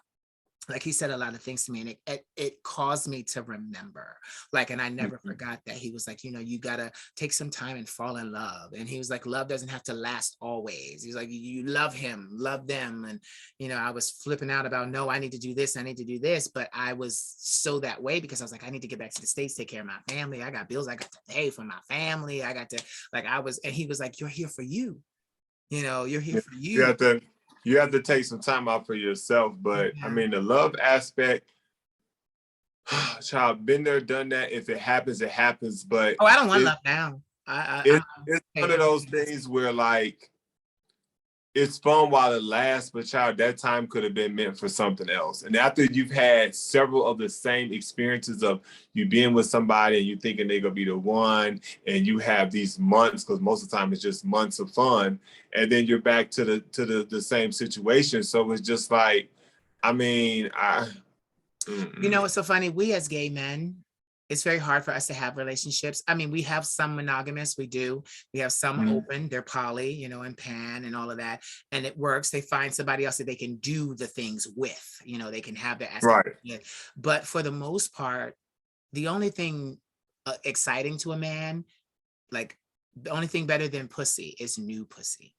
Like he said a lot of things to me, and it caused me to remember, like, and I never forgot that. He was like, you gotta take some time and fall in love. And he was like, love doesn't have to last always. He's like, you love him, love them. And I was flipping out about, no, I need to do this, I need to do this. But I was so that way because I was like, I need to get back to the States, take care of my family. I got bills I got to pay for my family. I got to, like, and he was like, you're here for you. You're here for you. You have to take some time out for yourself. But I mean, the love aspect, child, been there, done that. If it happens, it happens. But I don't want love now. It's one of those things where like it's fun while it lasts, but child, that time could have been meant for something else. And after you've had several of the same experiences of you being with somebody and you thinking they're gonna be the one, and you have these months, because most of the time it's just months of fun, and then you're back to the same situation. So it's just like, I mean, what's so funny? We as gay men, it's very hard for us to have relationships. I mean, we have some monogamous, we do. We have some open, they're poly, and pan and all of that. And it works. They find somebody else that they can do the things with, they can have their aspect. Right. But for the most part, the only thing exciting to a man, like the only thing better than pussy is new pussy,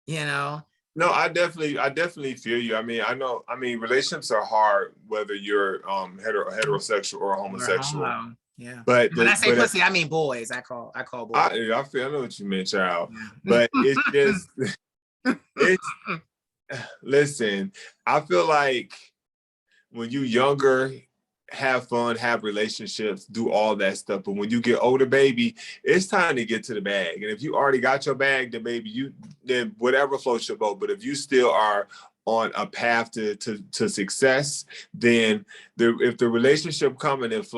No, I definitely feel you. I mean, relationships are hard, whether you're heterosexual or homosexual. Yeah. But when I say pussy, I mean boys. I call boys. I know what you meant, child. Yeah. But it's just listen, I feel like when you younger, have fun, have relationships, do all that stuff. But when you get older, baby, it's time to get to the bag. And if you already got your bag, then baby, then whatever floats your boat. But if you still are on a path to success, then if the relationship comes and it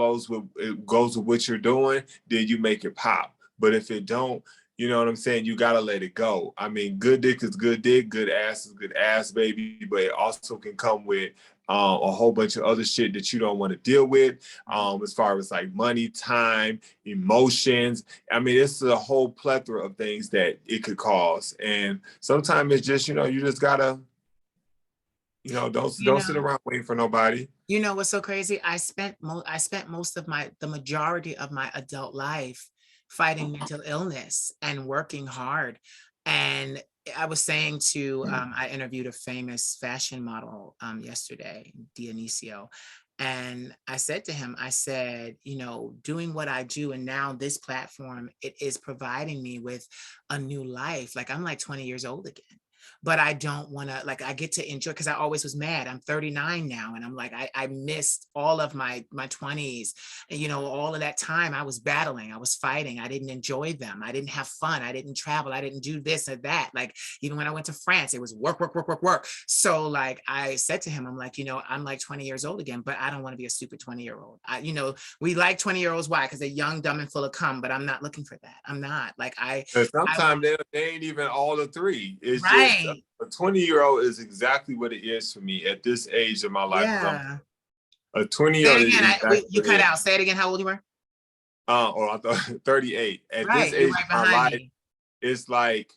goes with what you're doing, then you make it pop. But if it don't, you know what I'm saying? You got to let it go. I mean, good dick is good dick, good ass is good ass, baby. But it also can come with a whole bunch of other shit that you don't want to deal with, as far as like money, time, emotions. I mean, it's a whole plethora of things that it could cause. And sometimes it's just, you just gotta, don't sit around waiting for nobody. You know what's so crazy? I spent the majority of my adult life fighting mental illness and working hard. And I was saying to, I interviewed a famous fashion model yesterday, Dionisio. And I said to him, I said, you know, doing what I do and now this platform, it is providing me with a new life. Like I'm like 20 years old again, but I don't want to, like, I get to enjoy, because I always was mad. I'm 39 now, and I'm like, I missed all of my 20s. And, you know, all of that time I was battling, I was fighting, I didn't enjoy them, I didn't have fun, I didn't travel, I didn't do this or that. Like, even when I went to France, it was work, work, work, work, work. So like I said to him, I'm like, you know, I'm like 20 years old again, but I don't want to be a stupid 20-year-old. You know, we like 20-year-olds. Why? Because they're young, dumb, and full of cum, but I'm not looking for that. I'm not like, And I sometimes they ain't even all the three. It's just right. a 20-year-old is exactly what it is for me at this age of my life. Because I'm Yeah. a Say 20-year-old it is again. exactly You what it cut is. out. Say it again. How old you were? Or I thought 38. At this Right. You're age right of my behind life, me. it's like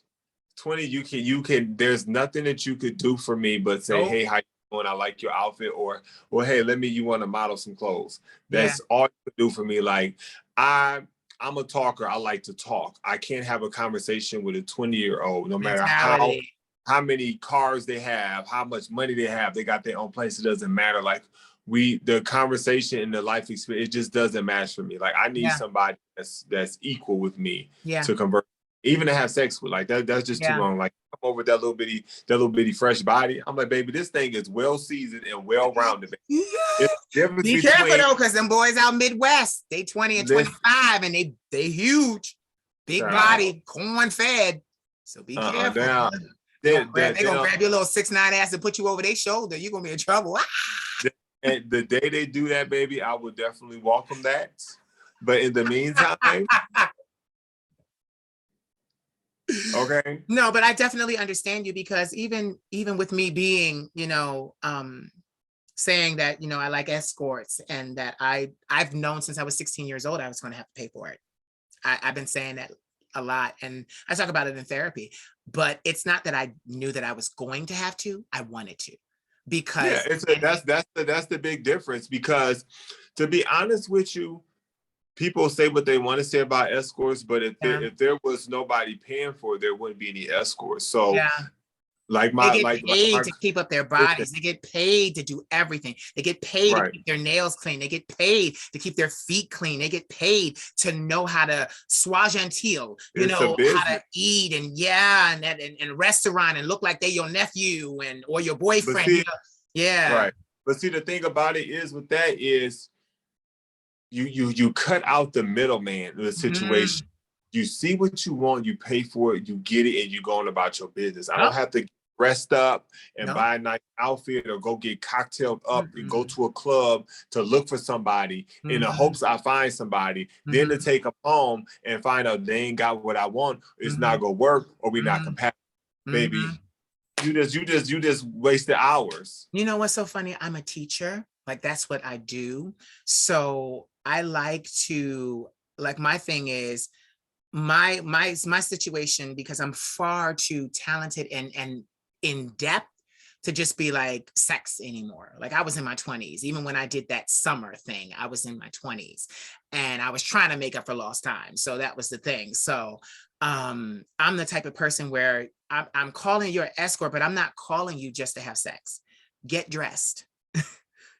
20. You can. There's nothing that you could do for me but say, Nope. hey, how you doing? I like your outfit, or well, hey, let me. You want to model some clothes? Yeah. That's all you could do for me. Like I. I'm a talker. I like to talk. I can't have a conversation with a 20-year-old, no matter Mentality. how many cars they have, how much money they have. They got their own place. It doesn't matter. Like the conversation and the life experience, it just doesn't match for me. Like I need Yeah. somebody that's equal with me Yeah. to convert, even to have sex with. Like that's just too Yeah. long. Like come over with that little bitty fresh body. I'm like, baby, this thing is well seasoned and well rounded. Yeah. It's the difference Be careful between though, because them boys out Midwest, they 20 and this 25, and they huge, big child. body, corn fed. So be careful. Down. They gonna grab your little 6'9" ass and put you over their shoulder. You're gonna be in trouble. And the day they do that, baby, I would definitely welcome that. But in the meantime, okay. No, but I definitely understand you, because even with me being, you know, saying that, you know, I like escorts, and that I've known since I was 16 years old I was going to have to pay for it. I've been saying that a lot, and I talk about it in therapy. But it's not that I knew that I was going to have to. I wanted to, Yeah, because that's the big difference because to be honest with you, people say what they want to say about escorts, but yeah, if there was nobody paying for it, there wouldn't be any escorts. So yeah. like They my get like paid my to keep up their listen, bodies. They get paid to do everything. They get paid to right. keep their nails clean. They get paid to keep their feet clean. They get paid to know how to sois gentil, you It's a know, how business. to eat, and yeah, and restaurant, and look like they your nephew and or your But boyfriend, you see, know. Yeah. right. But see, the thing about it is with that is you cut out the middleman of the Mhm. situation. You see what you want, you pay for it, you get it, and you go on about your business. I don't Nope. have to rest up and Nope. buy a nice outfit or go get cocktailed up and go Mm-mm. to a club to look for somebody in the Mhm. hopes I find somebody, then to Mhm. take them home and find out they ain't got what I want, it's not Mhm. gonna work or we not Mhm. compatible. Baby, Mhm. you just wasted hours. You know what's so funny? I'm a teacher. Like that's what I do. So I like to, like, my thing is my situation, because I'm far too talented and in depth to just be like sex anymore. Like I was in my 20s, even when I did that summer thing, I was in my 20s, and I was trying to make up for lost time. So that was the thing. So I'm the type of person where I'm calling you an escort, but I'm not calling you just to have sex. Get dressed.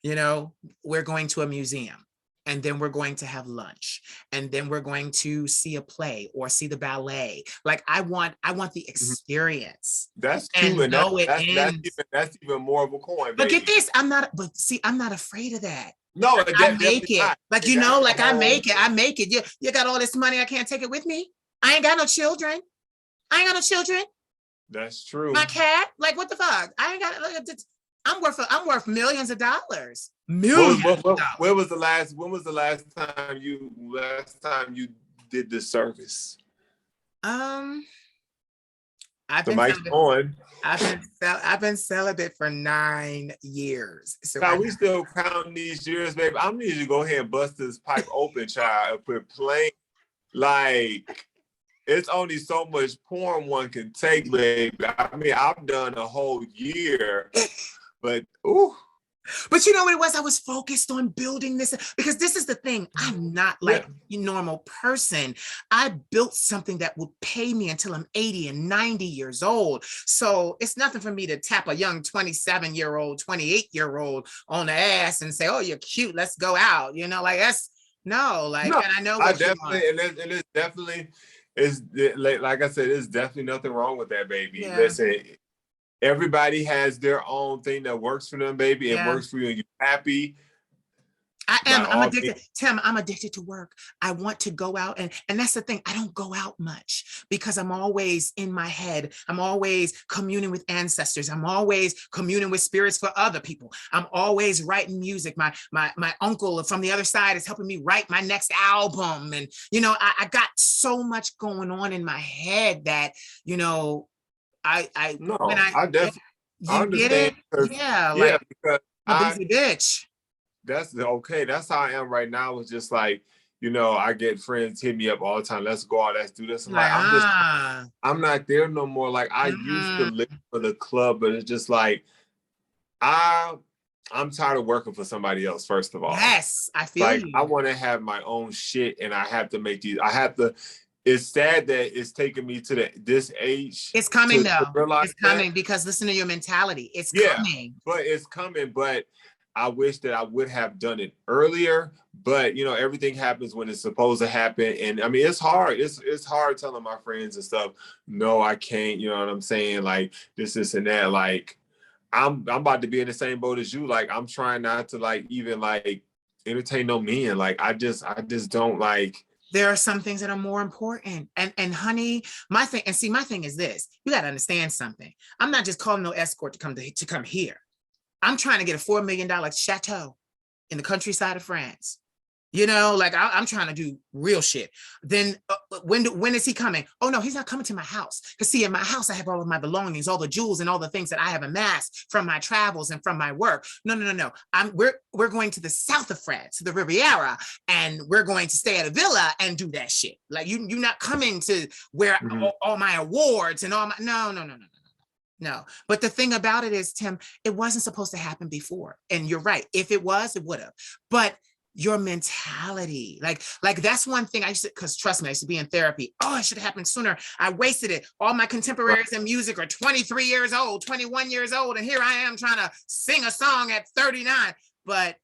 You know, we're going to a museum, and then we're going to have lunch, and then we're going to see a play or see the ballet. Like I want the Mhm. experience, That's two, and and that's know it that's that's ends. even that's even more of a coin, But get baby. this, but see, I'm not afraid of that. No, I definitely make it. not. Like, And you that's know, the like I whole. make it. I make it. You got all this money, I can't take it with me. I ain't got no children. I ain't got no children. That's My true. cat, like, what the fuck? I ain't got, look at this. I'm worth millions of dollars. What Millions was of what, dollars. where was the last? When was the last time you did this service? Um, I've The been mic's celibate. on. I've been celibate for 9 years. So Now we still counting these years, baby. I'm need you to go ahead and bust this pipe open, child, and put plain like it's only so much porn one can take, baby. I mean, I've done a whole year, but ooh. But you know what it was? I was focused on building this because this is the thing. I'm not like a normal person. I built something that will pay me until I'm 80 and 90 years old. So it's nothing for me to tap a young 27-year-old, 28-year-old on the ass and say, oh, you're cute. Let's go out. You know, like that's no, like, No, and I know I what you definitely, want. and it's definitely, it's like I said, there's definitely nothing wrong with that, baby. Yeah. Listen, everybody has their own thing that works for them, baby. It Yeah. works for you and you're happy. I By am. I'm all means. addicted. Tim, I'm addicted to work. I want to go out. And that's the thing. I don't go out much because I'm always in my head. I'm always communing with ancestors. I'm always communing with spirits for other people. I'm always writing music. My uncle from the other side is helping me write my next album. And, you know, I got so much going on in my head that, you know, when No, I yeah, definitely, I you get understand. it? Yeah, Yeah, like because I'm a busy bitch. that's okay. That's how I am right now. It's just like, I get friends hit me up all the time. Let's go out. Let's do this. I'm Like, like, I'm not there no more. Like I used to mm, live for the club, but it's just like I I'm tired of working for somebody else, first of all. yes, I feel Like I you. want to have my own shit and I have to make these, I have to, it's sad that it's taking me to this age It's coming to though. realize It's that. coming because listen to your mentality. It's Yeah, coming. but it's coming. But I wish that I would have done it earlier. But everything happens when it's supposed to happen. And I mean, it's hard. It's hard telling my friends and stuff, no, I can't. You know what I'm saying? Like this, and that. Like I'm about to be in the same boat as you. Like I'm trying not to like even like entertain no men. Like I just don't like. There are some things that are more important. And honey, my thing is this. You got to understand something. I'm not just calling no escort to come here. I'm trying to get a $4 million chateau in the countryside of France. You know, like I'm trying to do real shit. Then when is he coming? Oh no, he's not coming to my house. Because see, in my house, I have all of my belongings, all the jewels, and all the things that I have amassed from my travels and from my work. No, no, no, no. We're going to the south of France, to the Riviera, and we're going to stay at a villa and do that shit. Like you're not coming to where Mhm. all my awards and all my no, no, no, no. No, but the thing about it is, Tim, it wasn't supposed to happen before. And you're right. If it was, it would have. But your mentality, like that's one thing I used to, because trust me, I used to be in therapy. Oh, it should have happened sooner. I wasted it. All my Right. contemporaries in music are 23 years old, 21 years old, and here I am trying to sing a song at 39. But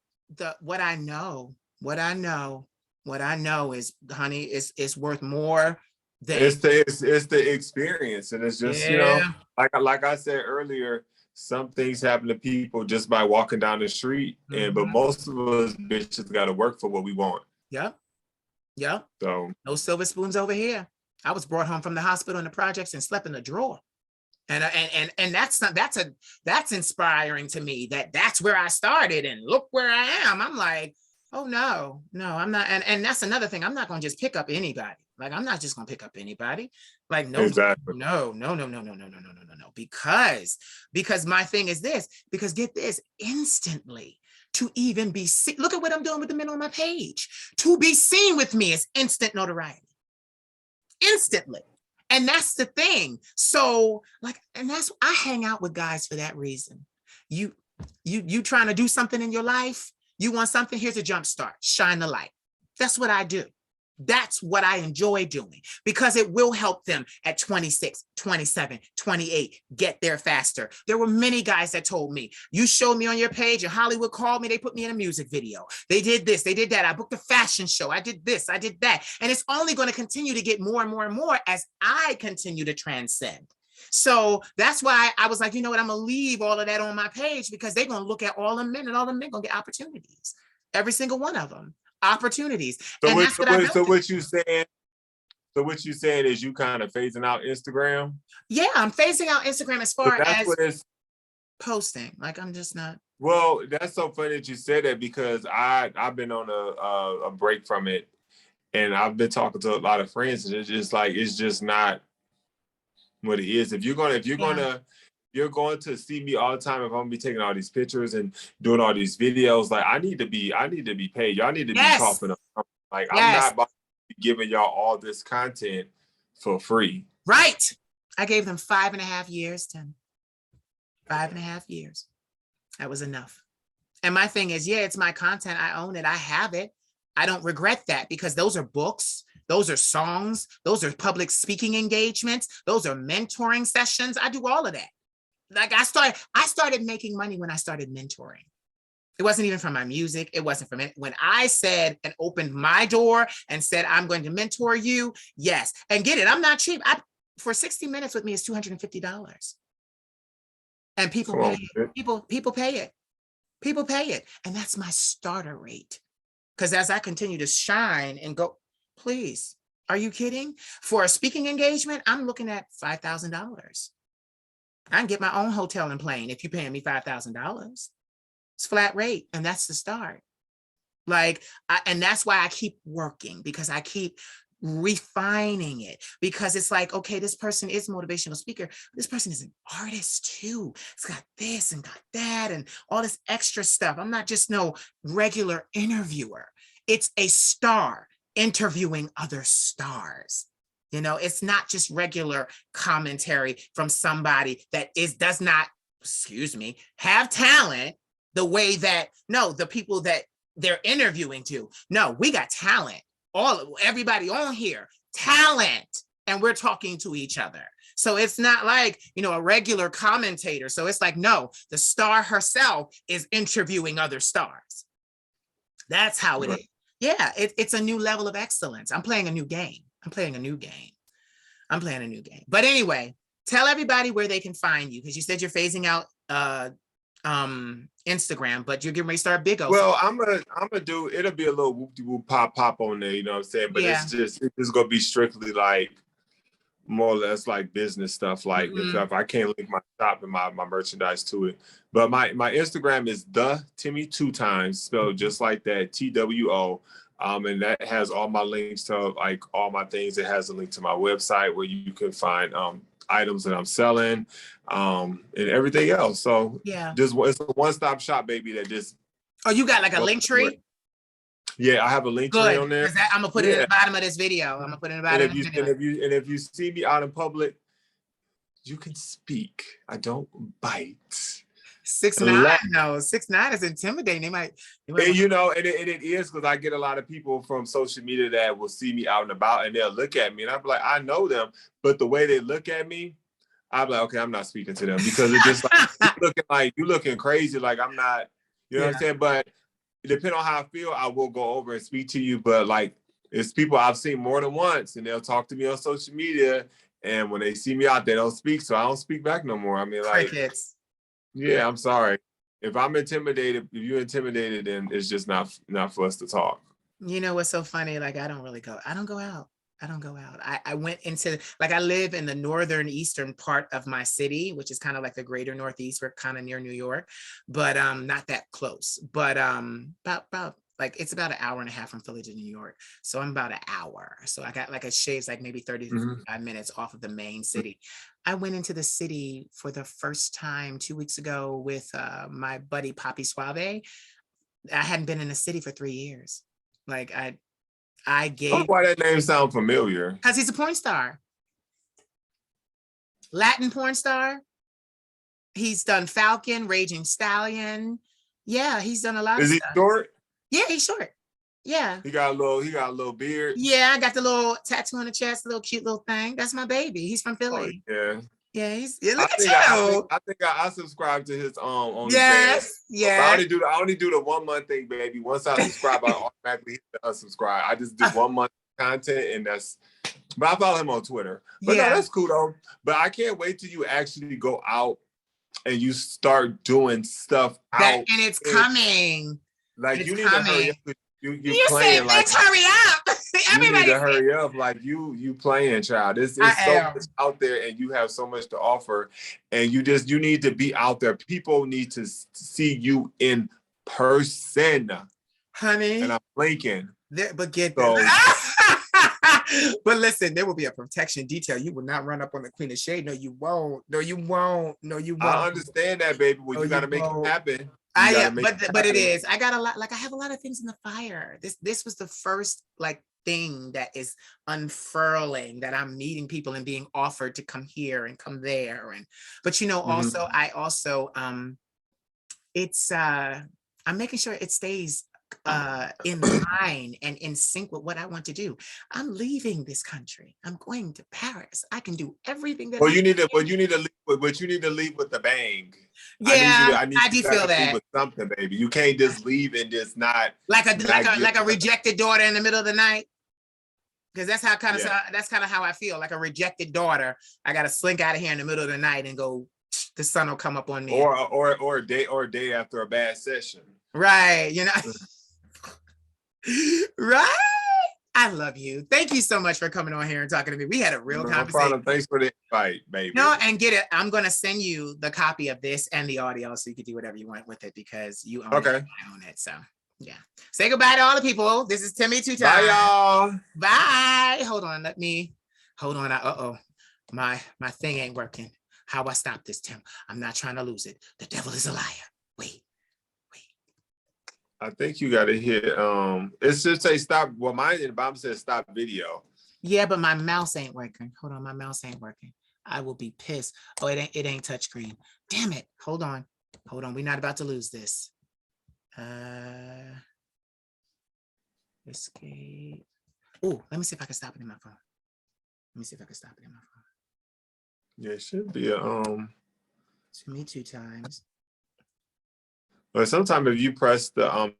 what I know, what I know is, honey, it's worth more than It's the experience, and it's just yeah. like I said earlier, some things happen to people just by walking down the street, and but Mm-hmm. most of us bitches got to work for what we want. Yep. Yep. So No silver spoons over here. I was brought home from the hospital in the projects and slept in a drawer. And that's not that's inspiring to me that's where I started and look where I am. I'm like, oh no, I'm not. And that's another thing. I'm not gonna just pick up anybody. Like I'm not just gonna pick up anybody. Like exactly. no. Because my thing is this, because get this, instantly to even be seen. Look at what I'm doing with the men on my page. To be seen with me is instant notoriety. Instantly. And that's the thing. So, like, and that's I hang out with guys for that reason. You you trying to do something in your life, you want something, here's a jump start. Shine the light. That's what I do. That's what I enjoy doing because it will help them at 26, 27, 28 get there faster. There were many guys that told me, you showed me on your page and Hollywood called me, they put me in a music video. They did this, they did that. I booked a fashion show. I did this, I did that. And it's only going to continue to get more and more and more as I continue to transcend. So that's why I was like, you know what, I'm going to leave all of that on my page because they're going to look at all the men and all the men going to get opportunities. Every single one of them. Opportunities. So And what, that's what I built. so what you saying? So what you saying is you kind of phasing out Instagram? Yeah, I'm phasing out Instagram as So far that's as what it's. posting. Like I'm just not. Well, that's so funny that you said that because I've been on a break from it, and I've been talking to a lot of friends, and it's just not what it is. If Yeah. you're going to see me all the time. If I'm gonna be taking all these pictures and doing all these videos, like I need to be paid. Y'all need to be Yes. coughing up. Like I'm Yes. not about to be giving y'all all this content for free. Right. I gave them 5.5 years, Tim. 5.5 years. That was enough. And my thing is, yeah, it's my content. I own it. I have it. I don't regret that because those are books. Those are songs. Those are public speaking engagements. Those are mentoring sessions. I do all of that. Like I started making money when I started mentoring. It wasn't even from my music. It wasn't from it. When I said and opened my door and said, I'm going to mentor you. Yes. And get it. I'm not cheap. For 60 minutes with me is $250. And people pay it. People pay it. People pay it. And that's my starter rate. Because as I continue to shine and go, please, are you kidding? For a speaking engagement, I'm looking at $5,000. I can get my own hotel and plane if you're paying me $5,000. It's flat rate. And that's the start. Like, and that's why I keep working, because I keep refining it, because it's like, okay, this person is a motivational speaker. This person is an artist too. It's got this and got that and all this extra stuff. I'm not just no regular interviewer. It's a star interviewing other stars. You know, it's not just regular commentary from somebody that does not, excuse me, have talent the way that, no, the people that they're interviewing to. No, we got talent. Everybody on here, talent, and we're talking to each other. So it's not like, you know, a regular commentator. So it's like, no, the star herself is interviewing other stars. That's how it is. Yeah, it's a new level of excellence. I'm playing a new game. But anyway, tell everybody where they can find you, because you said you're phasing out Instagram, but you're getting ready to start Bigo. Well, I'm gonna do, it'll be a little whoop-de-whoop pop on there, you know what I'm saying? But yeah. it's just gonna be strictly like more or less like business stuff. Like if I can't link my shop and my merchandise to it. But my Instagram is the Timmy 2 times, spelled just like that, TWO. And that has all my links to like all my things. It has a link to my website where you can find items that I'm selling, and everything else. So yeah, just it's a one-stop shop, baby. That just you got like a link tree? Yeah, I have a link tree on there. I'm gonna put it at the bottom of this video. I'm gonna put it in the bottom of this video. And if you see me out in public, you can speak. I don't bite. 6'9", no, 6'9" is intimidating. They might and, you know, and it is, because I get a lot of people from social media that will see me out and about, and they'll look at me, and I'm like, I know them, but the way they look at me, I'm like, okay, I'm not speaking to them, because it's just like you looking crazy, like I'm not, you know what I'm saying? But depending on how I feel, I will go over and speak to you. But like, it's people I've seen more than once, and they'll talk to me on social media, and when they see me out, they don't speak, so I don't speak back no more. I mean, like, crickets. Yeah, I'm sorry. If I'm intimidated, if you're intimidated, then it's just not for us to talk. You know what's so funny? Like, I don't go out. I went into, like, I live in the northern eastern part of my city, which is kind of like the greater Northeast. We're kind of near New York, but not that close. But about like, it's about an hour and a half from Philly to New York. So I'm about an hour. So I got like a shaves like maybe 30 to 45 minutes off of the main city. I went into the city for the first time 2 weeks ago with my buddy Poppy Suave. I hadn't been in the city for 3 years. Like I gave. Why that name sound familiar? Because he's a porn star. Latin porn star. He's done Falcon, Raging Stallion. Yeah, he's done a lot of stuff. Is he short? Yeah, he's short. Yeah. He got a little beard. Yeah, I got the little tattoo on the chest, the little cute little thing. That's my baby. He's from Philly. Oh, yeah. Yeah, look at you. I think I subscribe to his on yes, yeah. I only do the 1 month thing, baby. Once I subscribe, I automatically hit the unsubscribe. I just do 1 month content, and that's. But I follow him on Twitter. But no, that's cool though. But I can't wait till you actually go out and you start doing stuff out. And it's coming. Like, you need to hurry up. You say, let's hurry up. Everybody need to hurry up. Like, you playing, child. It's so much out there, and you have so much to offer, and you need to be out there. People need to see you in person, honey. And I'm blinking. But but listen, there will be a protection detail. You will not run up on the Queen of Shade. No, you won't. I understand that, baby. Well, you got to make it happen. But it is. I got a lot. Like, I have a lot of things in the fire. This was the first like thing that is unfurling, that I'm meeting people and being offered to come here and come there. But you know, also I also it's I'm making sure it stays in line and in sync with what I want to do. I'm leaving this country. I'm going to Paris. I can do everything that Well, I you need to, can. but you need to leave with the bang. Yeah, I need I you do to feel leave that. with something, baby. You can't just leave and just not give. Like a rejected daughter in the middle of the night. Because that's how Yeah. that's kind of how I feel, like a rejected daughter. I gotta slink out of here in the middle of the night and go, the sun will come up on me. Or a day after a bad session. Right, you know. Right. I love you. Thank you so much for coming on here and talking to me. We had a real conversation. Problem. Thanks for the invite, baby. No, and get it. I'm gonna send you the copy of this and the audio so you can do whatever you want with it because you own it. I own it. So yeah. Say goodbye to all the people. This is Timmy 2 times. Bye, y'all. Bye. Hold on. Hold on. Uh-oh. My thing ain't working. How I stop this, Tim? I'm not trying to lose it. The devil is a liar. Wait. I think you gotta hit it should say stop. Well, mine in the bottom says stop video. Yeah, but my mouse ain't working. Hold on, my mouse ain't working. I will be pissed. Oh, it ain't touchscreen. Damn it. Hold on. We're not about to lose this. Escape. Oh, let me see if I can stop it in my phone. Yeah, it should be a To me 2 times. But sometimes if you press the